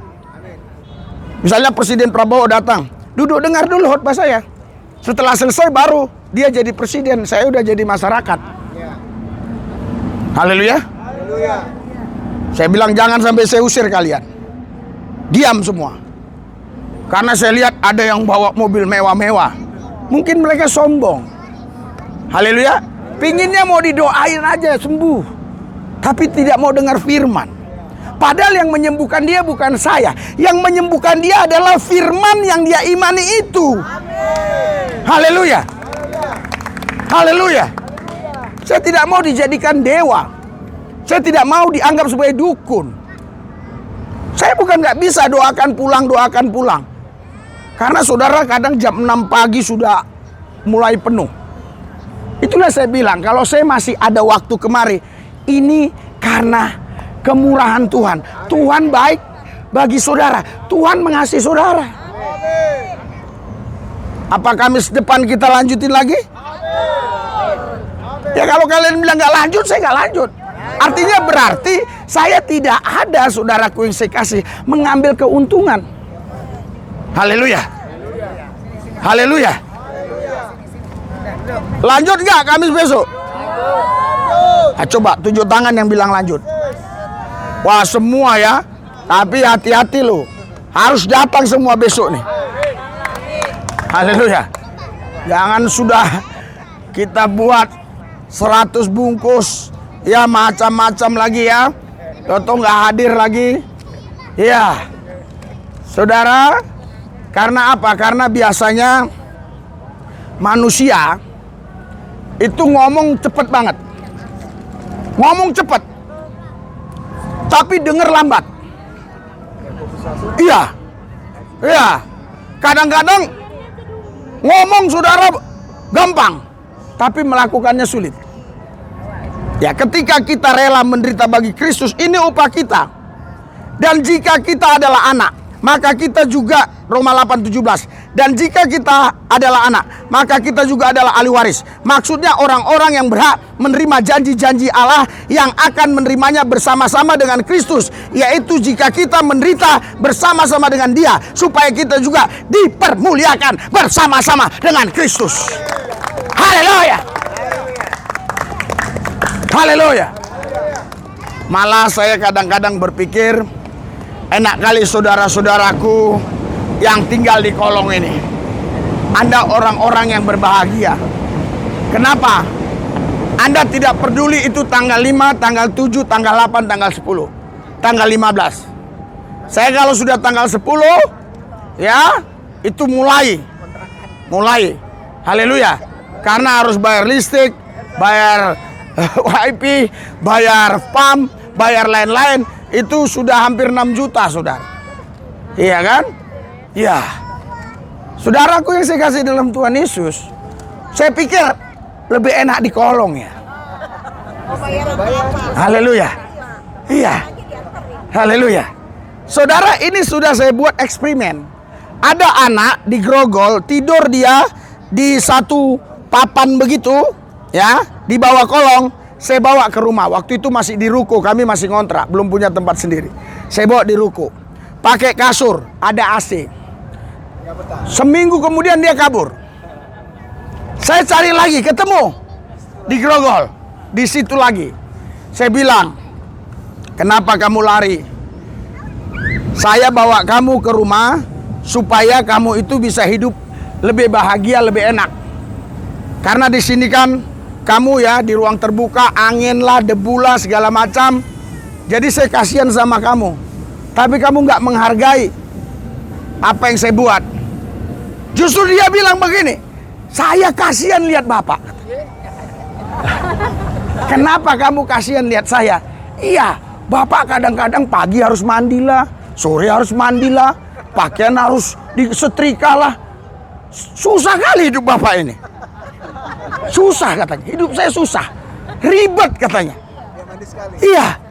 Misalnya Presiden Prabowo datang, duduk dengar dulu khotbah saya. Setelah selesai baru dia jadi presiden, saya udah jadi masyarakat. Haleluya. Saya bilang jangan sampai saya usir kalian. Diam semua. Karena saya lihat ada yang bawa mobil mewah-mewah. Mungkin mereka sombong. Haleluya. Pinginnya mau didoain aja sembuh, tapi tidak mau dengar firman. Padahal yang menyembuhkan dia bukan saya. Yang menyembuhkan dia adalah firman yang dia imani itu. Haleluya. Haleluya. Saya tidak mau dijadikan dewa. Saya tidak mau dianggap sebagai dukun. Saya bukan nggak bisa doakan pulang. Karena saudara kadang jam 6 pagi sudah mulai penuh. Itulah saya bilang, kalau saya masih ada waktu kemari, ini karena kemurahan Tuhan. Tuhan baik bagi saudara. Tuhan mengasihi saudara. Apa Kamis depan kita lanjutin lagi? Ya kalau kalian bilang nggak lanjut, saya nggak lanjut. Artinya berarti saya tidak ada, saudaraku yang saya kasih, mengambil keuntungan. Haleluya. Haleluya. Lanjut nggak Kamis besok? Nah, coba tunjuk tangan yang bilang lanjut. Wah, semua ya. Tapi hati-hati loh. Harus datang semua besok nih. Haleluya. Jangan sudah kita buat 100 bungkus. Ya macam-macam lagi ya. Toto nggak hadir lagi. Ya. Saudara, karena apa? Karena biasanya manusia itu ngomong cepet banget. Ngomong cepet. Tapi denger lambat. Iya. Iya. Kadang-kadang Ngomong saudara gampang, tapi melakukannya sulit. Ya, ketika kita rela menderita bagi Kristus, ini upah kita. Dan jika kita adalah anak, maka kita juga, Roma 8:17. Dan jika kita adalah anak, maka kita juga adalah ahli waris. Maksudnya orang-orang yang berhak menerima janji-janji Allah yang akan menerimanya bersama-sama dengan Kristus. Yaitu jika kita menderita bersama-sama dengan Dia, supaya kita juga dipermuliakan bersama-sama dengan Kristus. Haleluya. Haleluya. Malah saya kadang-kadang berpikir, enak kali saudara-saudaraku yang tinggal di kolong ini. Anda orang-orang yang berbahagia. Kenapa? Anda tidak peduli itu tanggal 5, tanggal 7, tanggal 8, tanggal 10, tanggal 15. Saya kalau sudah tanggal 10, ya, itu mulai. Haleluya. Karena harus bayar listrik, bayar WiFi, bayar PAM, bayar lain-lain. Itu sudah hampir 6 juta, saudara. Iya kan? Iya. Saudaraku yang saya kasih dalam Tuhan Yesus, saya pikir lebih enak di kolong ya. Haleluya. Iya. Haleluya. Saudara, ini sudah saya buat eksperimen. Ada anak di Grogol, tidur dia di satu papan begitu, ya, di bawah kolong. Saya bawa ke rumah. Waktu itu masih di ruko, kami masih ngontrak, belum punya tempat sendiri. Saya bawa di ruko, pakai kasur, ada AC. Seminggu kemudian dia kabur. Saya cari lagi, ketemu di Grogol, di situ lagi. Saya bilang, kenapa kamu lari? Saya bawa kamu ke rumah supaya kamu itu bisa hidup lebih bahagia, lebih enak. Karena di sini kan kamu ya di ruang terbuka, angin lah, debu lah, segala macam. Jadi saya kasihan sama kamu. Tapi kamu nggak menghargai apa yang saya buat. Justru dia bilang begini, saya kasihan lihat Bapak. Kenapa kamu kasihan lihat saya? Iya, Bapak kadang-kadang pagi harus mandilah, sore harus mandilah, pakaian harus disetrika lah. Susah kali hidup Bapak ini. Susah katanya, hidup saya susah, ribet katanya. Iya,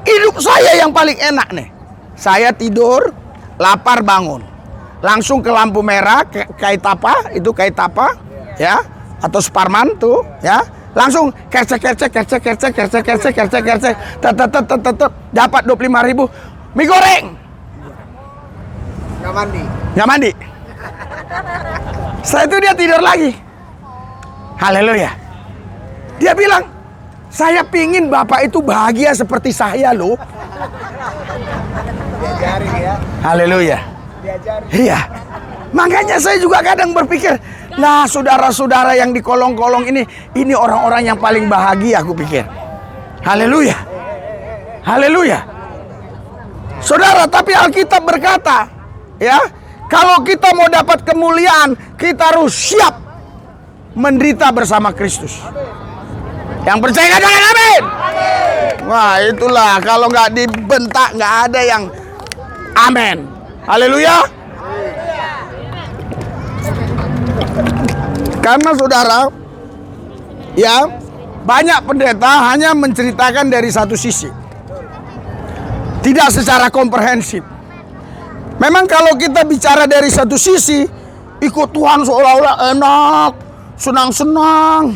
hidup saya yang paling enak nih. Saya tidur, lapar bangun, langsung ke lampu merah, kait apa, itu kait apa, ya, atau Sparman tuh, ya, langsung kercek, dapat 25.000, mie goreng. Nggak mandi. Setelah itu dia tidur lagi. Haleluya. Dia bilang, saya pingin Bapak itu bahagia seperti saya loh. Diajarin ya. Haleluya. Diajarin. Iya. Makanya saya juga kadang berpikir, nah saudara-saudara yang di kolong-kolong ini orang-orang yang paling bahagia, aku pikir. Haleluya. Haleluya. Saudara, tapi Alkitab berkata, ya, kalau kita mau dapat kemuliaan, kita harus siap menderita bersama Kristus. Yang percaya katakan amin. Wah, itulah, kalau nggak dibentak nggak ada yang amin. Haleluya. Karena saudara, ya, banyak pendeta hanya menceritakan dari satu sisi, tidak secara komprehensif. Memang kalau kita bicara dari satu sisi, ikut Tuhan seolah-olah enak, senang-senang,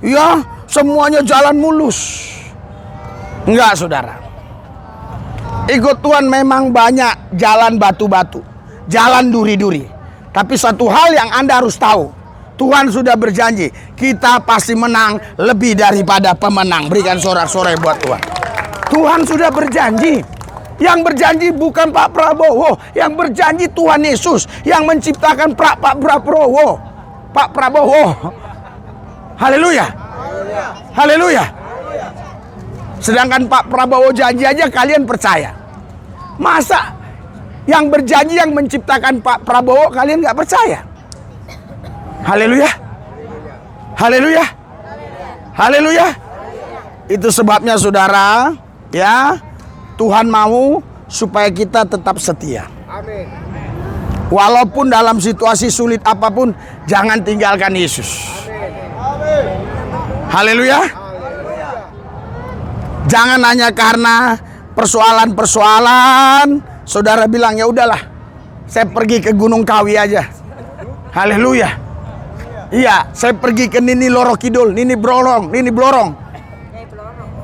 ya, semuanya jalan mulus. Enggak, saudara. Ikut Tuhan memang banyak jalan batu-batu, jalan duri-duri. Tapi satu hal yang Anda harus tahu, Tuhan sudah berjanji, kita pasti menang lebih daripada pemenang. Berikan sorak-sorai buat Tuhan. Tuhan sudah berjanji. Yang berjanji bukan Pak Prabowo, yang berjanji Tuhan Yesus yang menciptakan Pak Prabowo. Pak Prabowo. Haleluya. Haleluya. Sedangkan Pak Prabowo janji aja kalian percaya. Masa yang berjanji yang menciptakan Pak Prabowo kalian nggak percaya? Haleluya. Haleluya. Haleluya. Itu sebabnya saudara, ya, Tuhan mau supaya kita tetap setia. Amin. Walaupun dalam situasi sulit apapun, jangan tinggalkan Yesus. Haleluya. Jangan hanya karena persoalan-persoalan saudara bilang, ya udahlah, saya pergi ke Gunung Kawi aja. Haleluya. Iya, saya pergi ke Nini Loro Kidul, Nini Blorong.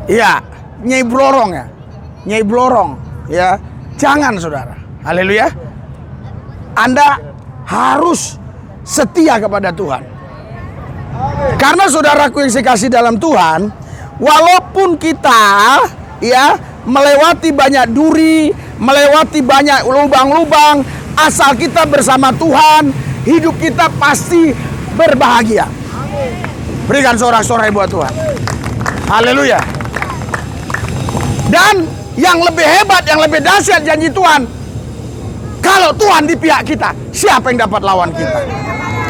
Iya, Nyai Blorong ya. Nyai Blorong ya. Jangan saudara. Haleluya. Anda harus setia kepada Tuhan. Karena saudaraku yang saya kasih dalam Tuhan, walaupun kita ya melewati banyak duri, melewati banyak lubang-lubang, asal kita bersama Tuhan, hidup kita pasti berbahagia. Berikan sorak-sorai buat Tuhan. Haleluya. Dan yang lebih hebat, yang lebih dahsyat janji Tuhan, kalau Tuhan di pihak kita, siapa yang dapat lawan kita?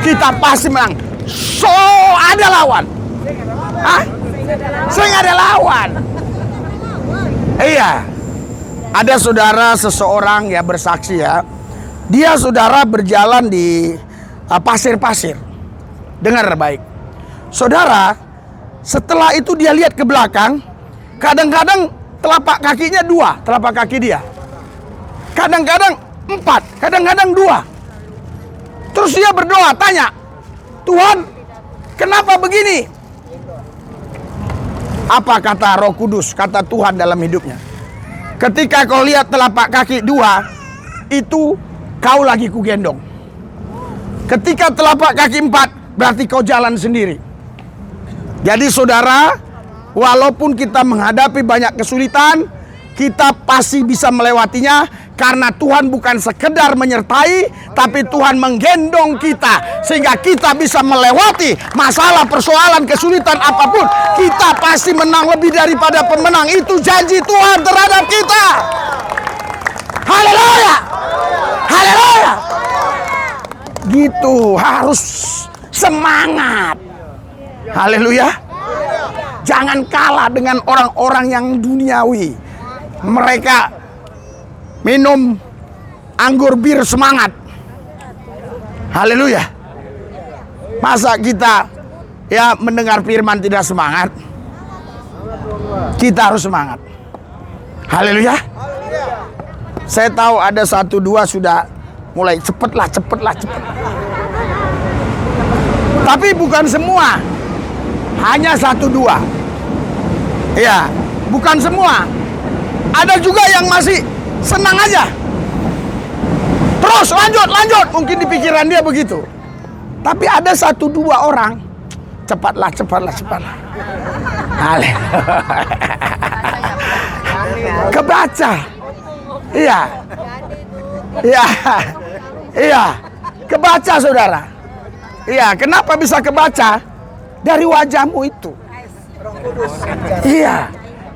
Kita pasti menang. So ada lawan. Hah? Saya nggak ada lawan. Iya. Ada saudara seseorang ya bersaksi ya. Dia saudara berjalan di pasir-pasir. Dengar baik. Saudara, setelah itu dia lihat ke belakang, kadang-kadang telapak kakinya 2, telapak kaki dia. Kadang-kadang 4, kadang-kadang 2. Terus dia berdoa, tanya, Tuhan, kenapa begini? Apa kata Roh Kudus, kata Tuhan dalam hidupnya? Ketika kau lihat telapak kaki 2, itu kau lagi kugendong. Ketika telapak kaki 4, berarti kau jalan sendiri. Jadi saudara, walaupun kita menghadapi banyak kesulitan, kita pasti bisa melewatinya karena Tuhan bukan sekedar menyertai, tapi Tuhan menggendong kita sehingga kita bisa melewati masalah, persoalan, kesulitan apapun. Kita pasti menang lebih daripada pemenang. Itu janji Tuhan terhadap kita. Haleluya. Haleluya. Gitu, harus semangat. Haleluya. Jangan kalah dengan orang-orang yang duniawi. Mereka minum anggur bir semangat. Haleluya. Masa kita ya mendengar firman tidak semangat? Kita harus semangat. Haleluya. Saya tahu ada 1-2 sudah mulai cepetlah. Tapi bukan semua. Hanya 1-2. Ya, bukan semua. Ada juga yang masih senang aja. Terus lanjut. Mungkin di pikiran dia begitu. Tapi ada 1-2 orang, cepatlah. Kebaca. Iya. Kebaca saudara. Iya, kenapa bisa kebaca? Dari wajahmu itu. Iya.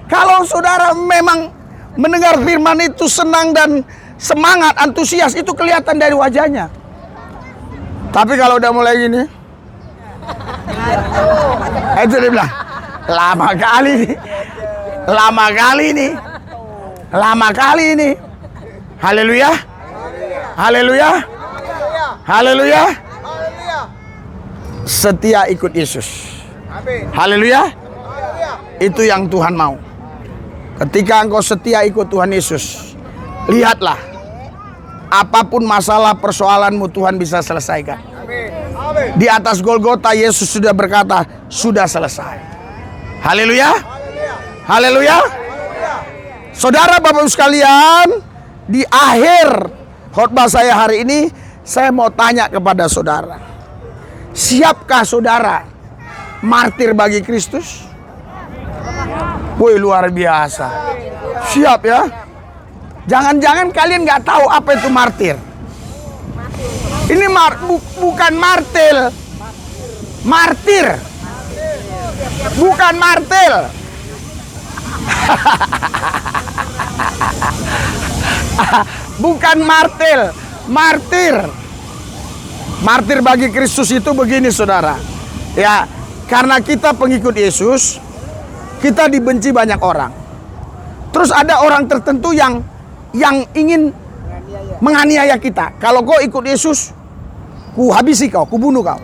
Kalau saudara memang mendengar firman itu senang dan semangat, antusias, itu kelihatan dari wajahnya. Tapi kalau udah mulai gini, itu dia bilang, lama kali ini. Haleluya. Setia ikut Yesus. Haleluya. Itu yang Tuhan mau. Ketika engkau setia ikut Tuhan Yesus, lihatlah, apapun masalah persoalanmu Tuhan bisa selesaikan. Di atas Golgota Yesus sudah berkata, sudah selesai. Haleluya. Saudara Bapak Ibu sekalian, di akhir khotbah saya hari ini, saya mau tanya kepada saudara, siapkah saudara martir bagi Kristus? Woi, luar biasa. Siap ya. Jangan-jangan kalian nggak tahu apa itu martir. Ini bukan martir. Bukan martir. Bukan martir. Martir bagi Kristus itu begini saudara. Ya, karena kita pengikut Yesus, kita dibenci banyak orang. Terus ada orang tertentu yang ingin menganiaya kita. Kalau kau ikut Yesus, ku habisi kau, ku bunuh kau.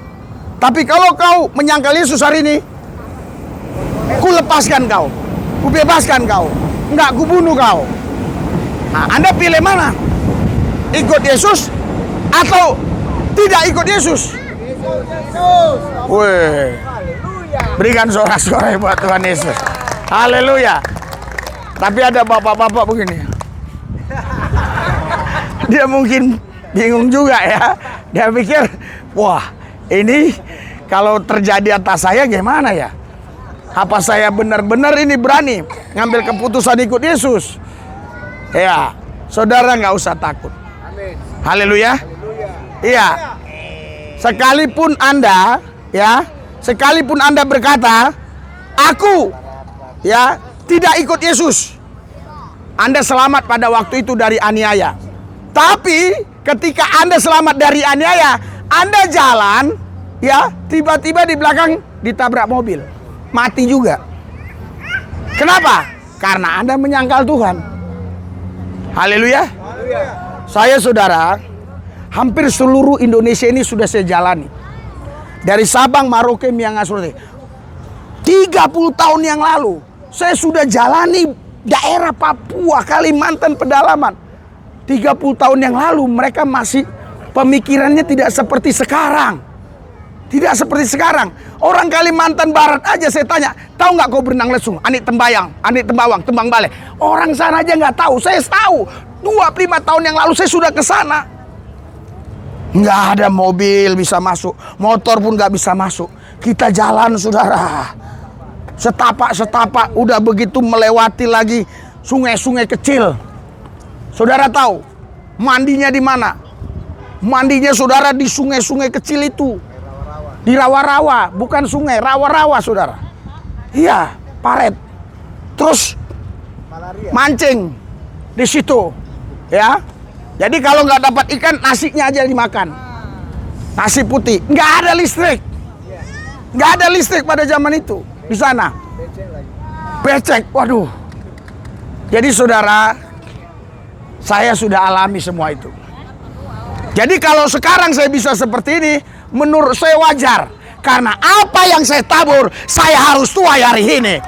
Tapi kalau kau menyangkal Yesus hari ini, ku lepaskan kau, ku bebaskan kau, enggak ku bunuh kau. Nah, Anda pilih mana? Ikut Yesus atau tidak ikut Yesus? Wih, berikan sorak-sorai buat Tuhan Yesus. Haleluya. Tapi ada bapak-bapak begini. Dia mungkin bingung juga ya. Dia pikir, wah ini kalau terjadi atas saya gimana ya? Apa saya benar-benar ini berani ngambil keputusan ikut Yesus? Ya, saudara nggak usah takut. Haleluya. Iya. Sekalipun Anda, ya, sekalipun Anda berkata, aku, ya, tidak ikut Yesus, Anda selamat pada waktu itu dari aniaya. Tapi ketika Anda selamat dari aniaya, Anda jalan, ya, tiba-tiba di belakang ditabrak mobil, mati juga. Kenapa? Karena Anda menyangkal Tuhan. Haleluya. Saya saudara, hampir seluruh Indonesia ini sudah saya jalani. Dari Sabang, Merauke, Miangas, 30 tahun yang lalu saya sudah jalani daerah Papua, Kalimantan, pedalaman. 30 tahun yang lalu mereka masih pemikirannya tidak seperti sekarang. Tidak seperti sekarang. Orang Kalimantan Barat aja saya tanya, tahu nggak kau berenang lesung? Anik tembayang, anik tembawang, tembang balai. Orang sana aja nggak tahu. Saya tahu. 25 tahun yang lalu saya sudah ke sana. Nggak ada mobil bisa masuk, motor pun nggak bisa masuk. Kita jalan saudara, setapak-setapak, udah begitu melewati lagi sungai-sungai kecil. Saudara tahu mandinya di mana? Mandinya saudara di sungai-sungai kecil itu, di rawa-rawa, bukan sungai, rawa-rawa saudara. Iya, paret. Terus mancing di situ, ya. Jadi kalau nggak dapat ikan, nasinya aja dimakan. Nasi putih. Nggak ada listrik. Nggak ada listrik pada zaman itu. Di sana. Becek. Waduh. Jadi saudara, saya sudah alami semua itu. Jadi kalau sekarang saya bisa seperti ini, menurut saya wajar. Karena apa yang saya tabur, saya harus tuai hari ini.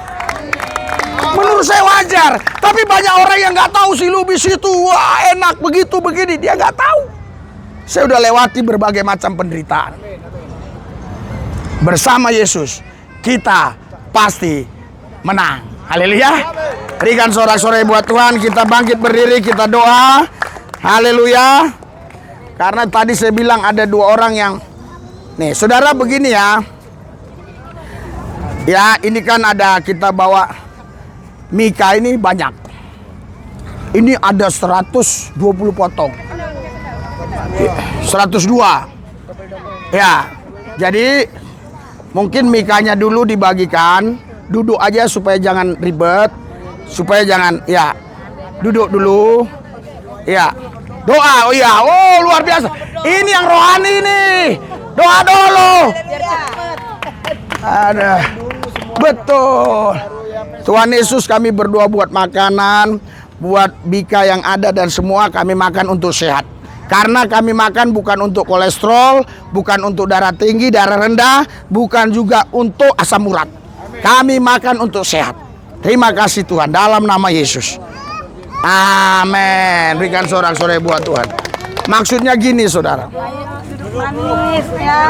Menurut saya wajar. Tapi banyak orang yang nggak tahu si lubis itu, wah enak begitu begini, dia nggak tahu. Saya udah lewati berbagai macam penderitaan. Bersama Yesus kita pasti menang. Haleluya. Berikan sorak-sorai buat Tuhan. Kita bangkit berdiri, kita doa. Haleluya. Karena tadi saya bilang ada dua orang yang, nih saudara begini ya. Ya ini kan ada kita bawa Mika ini banyak. Ini ada 120 potong. 102. Ya. Jadi mungkin Mikanya dulu dibagikan. Duduk aja supaya jangan ribet. Supaya jangan, ya. Duduk dulu. Ya. Doa. Oh iya. Oh luar biasa. Ini yang rohani nih. Doa dulu. Ada. Betul. Tuhan Yesus, kami berdoa buat makanan, buat Bika yang ada dan semua kami makan untuk sehat. Karena kami makan bukan untuk kolesterol, bukan untuk darah tinggi, darah rendah, bukan juga untuk asam urat. Kami makan untuk sehat. Terima kasih Tuhan, dalam nama Yesus. Amin. Berikan sorak-sorai buat Tuhan. Maksudnya gini saudara.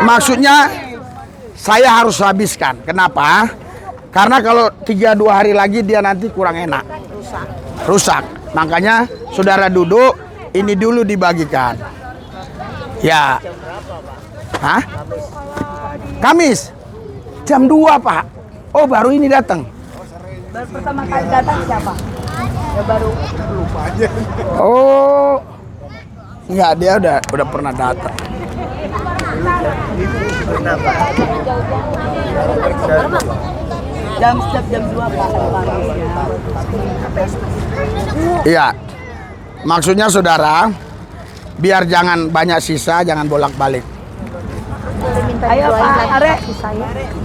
Maksudnya saya harus habiskan. Kenapa? Karena kalau 3-2 hari lagi dia nanti kurang enak. Rusak. Makanya saudara duduk, ini dulu dibagikan. Ya. Hah? Kamis. Jam 2 Pak. Oh baru ini datang. Baru pertama kali datang siapa? Ya baru. Lupa aja. Oh. Enggak, dia udah pernah datang. Jam 2 Pak. Iya. Maksudnya saudara, biar jangan banyak sisa, jangan bolak-balik. Ayo Pak, Are.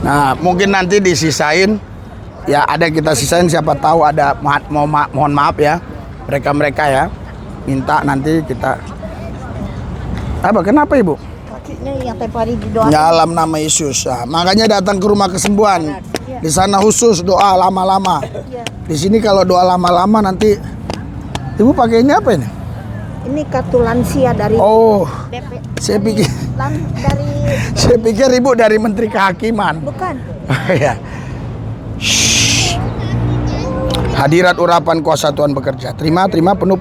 Nah, mungkin nanti disisain. Ya, ada kita sisain, siapa tahu ada mohon maaf ya. Mereka ya minta nanti kita Apa? Kenapa Ibu? Kakinya yang tiap hari didoakan. Dalam nama Yesus. Nah, makanya datang ke rumah kesembuhan. Di sana khusus doa lama-lama. Iya. Di sini kalau doa lama-lama nanti Ibu pakai ini apa ini? Ini kartu lansia dari Oh, DP. saya pikir Dari saya pikir Ibu dari Menteri Kehakiman. bukan. Ya. Shh. Hadirat urapan kuasa Tuhan bekerja. Terima penuh.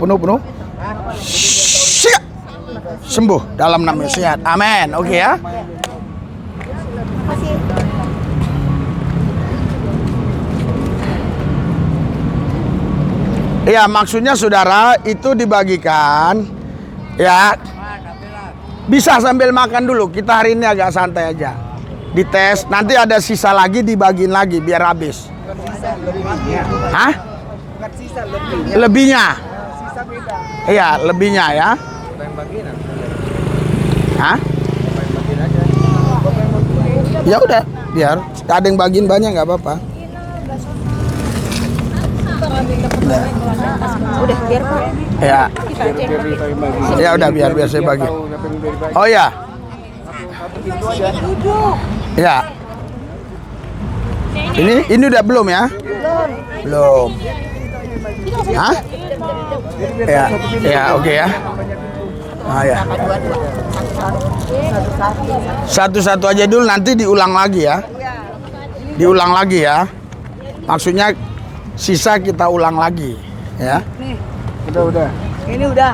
Siap. Sembuh dalam nama Yesus. Sehat. Amin. Oke ya. Masih Iya, maksudnya saudara itu dibagikan ya. Bisa sambil makan dulu. Kita hari ini agak santai aja. Dites, nanti ada sisa lagi dibagiin lagi biar habis. Hah? Lebihnya. Iya, lebihnya ya. Hah? Ya udah, biar ada yang bagiin banyak nggak apa-apa. udah biar Pak. Ya. Ya udah biar saya bagi. Oh ya. Ya. Ini udah belum ya? Belum. Hah? Ya, oke ya. Ah ya. Satu-satu aja dulu, nanti diulang lagi ya. Diulang lagi ya. Maksudnya sisa kita ulang lagi ya. Nih. Udah. Ini udah.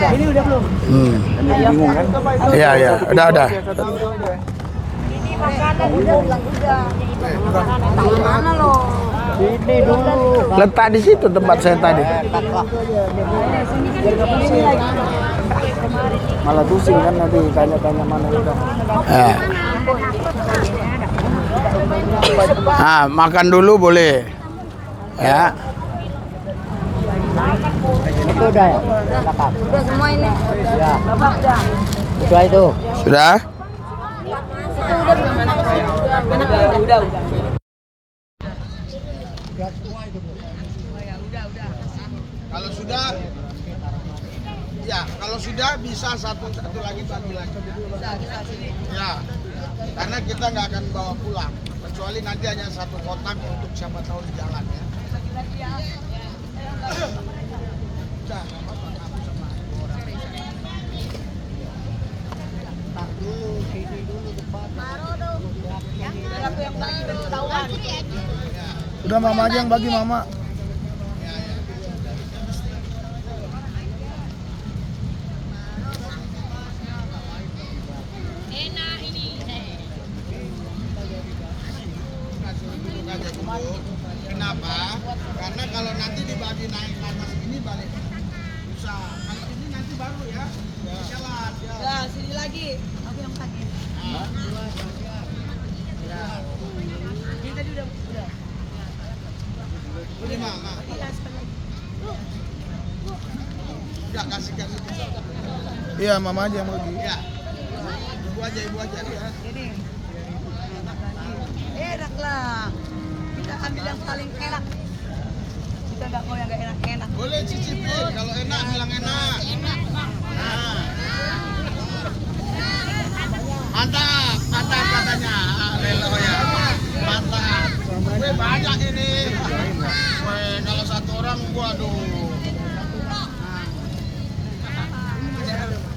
Ini udah belum? Bingung kan? Iya, udah. Ini makanan udah. Mana lo? Ini dulu. Letak di situ tempat saya tadi. Malah pusing kan nanti tanya-tanya mana udah. Ya. Nah, makan dulu boleh. Ya. Itu udah ya? Udah semua ini. Ya. Udah. Udah itu. Sudah? Udah. Kalau sudah bisa satu lagi bagi lagi. Ya. Karena kita nggak akan bawa pulang, kecuali nanti hanya satu kotak untuk siapa tahu di jalan ya. Udah, nggak apa-apa, kamu sama orang. Udah mama aja yang bagi mama. Kenapa? Karena kalau nanti dibagi naik ke atas ini balik susah. Kalau ini nanti baru ya. Jalan. Ya, sini lagi. Aku yang pakai. Ini tadi udah. Ini mama. Udah kasih. Iya mama aja yang bagi. Ya. Ibu aja ya. Ini. Enak lah. Kita ambil yang paling enak. Kita nggak mau yang nggak enak-enak. Boleh cicipin, kalau enak bilang enak. Nah. Mantap katanya. Haleluya. Mantap. Wih, banyak ini. Wih, kalau satu orang waduh.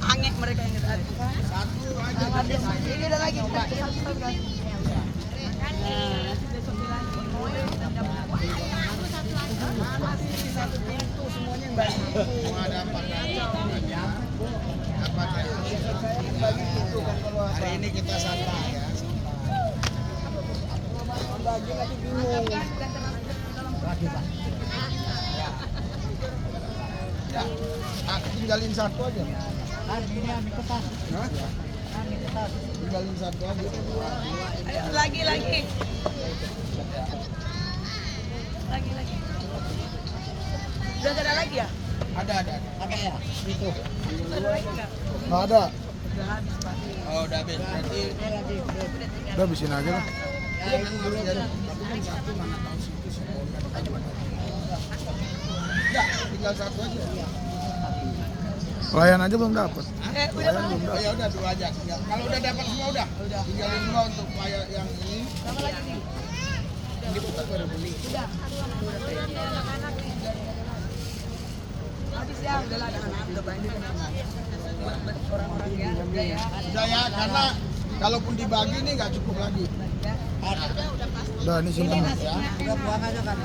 Angek mereka yang tadi. Satu aja. Ini ada lagi. Semua dapat. Dapat ya. Hari ini kita santai ya. Bagi lagi bingung. Ya. Tinggalin satu aja. Ini ambil kertas. Hah? Tinggalin satu aja. Ayo lagi. Lagi. Udah ada lagi ya? Ada. Pakai ya? Itu. Ada lagi nggak? Nggak ada. Udah habis Pak. Oh, udah habis. Berarti Udah habisin aja lah. ya, tinggal satu aja. Pelayan aja belum dapat. Udah Bang. Oh, ya udah 2 aja. Ya, kalau udah dapat semua udah. Tinggalin 2 untuk pelayan yang ini. Sama lagi nih. Ini kita baru beli. Udah. Habis ya, udah lah, udah banyak buat orang-orang ya. Udah ya. Udah ya, karena kalaupun dibagi nih nggak cukup lagi. Ya. Udah ini simpan. Ya. Udah buang aja kan.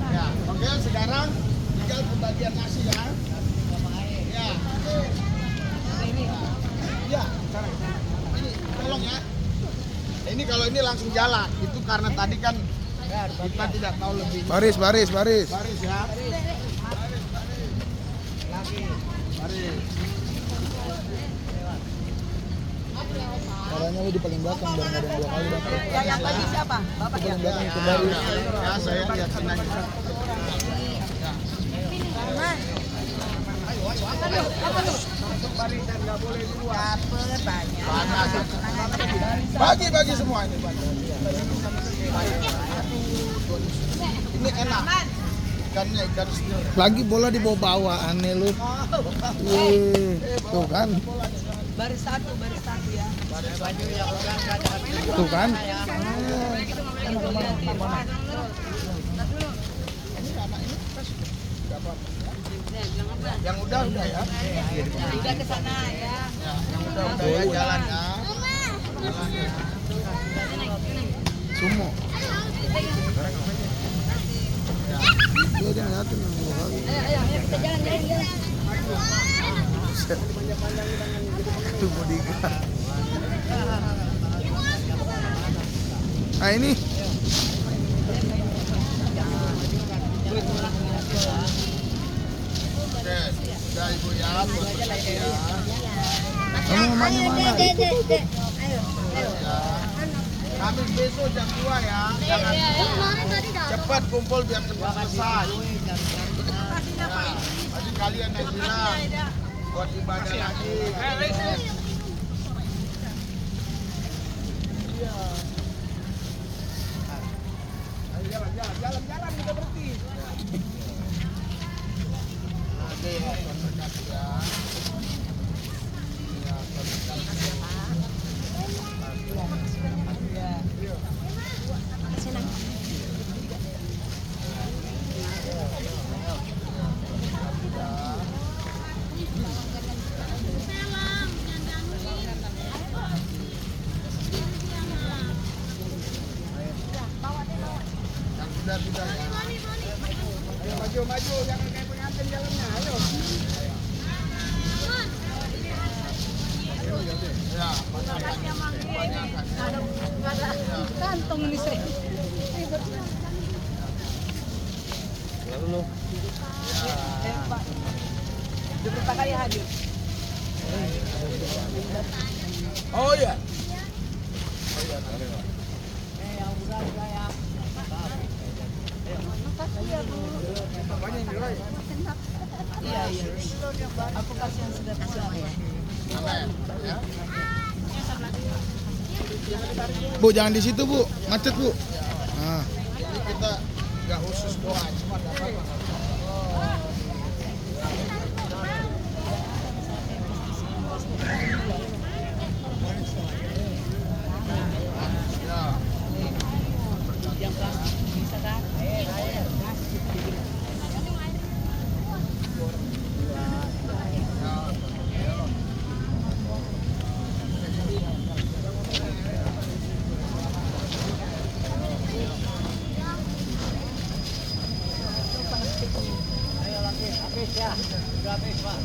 Ya, oke sekarang tinggal pembagian nasi ya. Ya. Ini. Ya, sekarang. Ini tolong ya. Ini kalau ini langsung jalan, itu karena tadi kan kita tidak tahu lebih. Baris. Baris ya. Baris. Caranya lu di paling belakang biar nggak ada yang 2 kali dapat. Yang bagi siapa? Bapak ya? Paling belakang itu baris. Ya, saya lihatin aja. Apa tuh? Barisan nggak boleh luar. Dapet banyak. Bagi semua ini. Ini enak. Ikannya ikan sendiri. Lagi bola dibawa-bawa aneh lu. Wih, tuh kan. Baris satu ya. Tuh kan. Yang udah ya. Udah ke sana ya. Yang udah ya jalan ya. Sumo. Dia aja ngeliatin yang 2 kali. Ayo kita jalan. Itu bodyguard. Nah ini. Oke, udah ibu ya. Kamu mamanya mana? Kami besok jam 2 ya. Jangan cepat kumpul biar cepat selesai. Nanti kalian yang bilang buat ibadah lagi. Jalan kita berhenti. Oke, berkat ya. Sudah ya. Ayo maju, jangan kayak pengantin jalannya. Ayo. Ya, Kantong ini saya. Lalu. Pak. Udah berapa kali hadir? Oh iya. Iya. Aku kasih yang sudah bisa. Amin. Ya. Bu, jangan di situ, Bu. Macet, Bu. Nah. Ini kita nggak khusus doa, cuma dapat. Yang plastik bisa kan? Ayo lagi, habis ya. Sudah habis, Pak.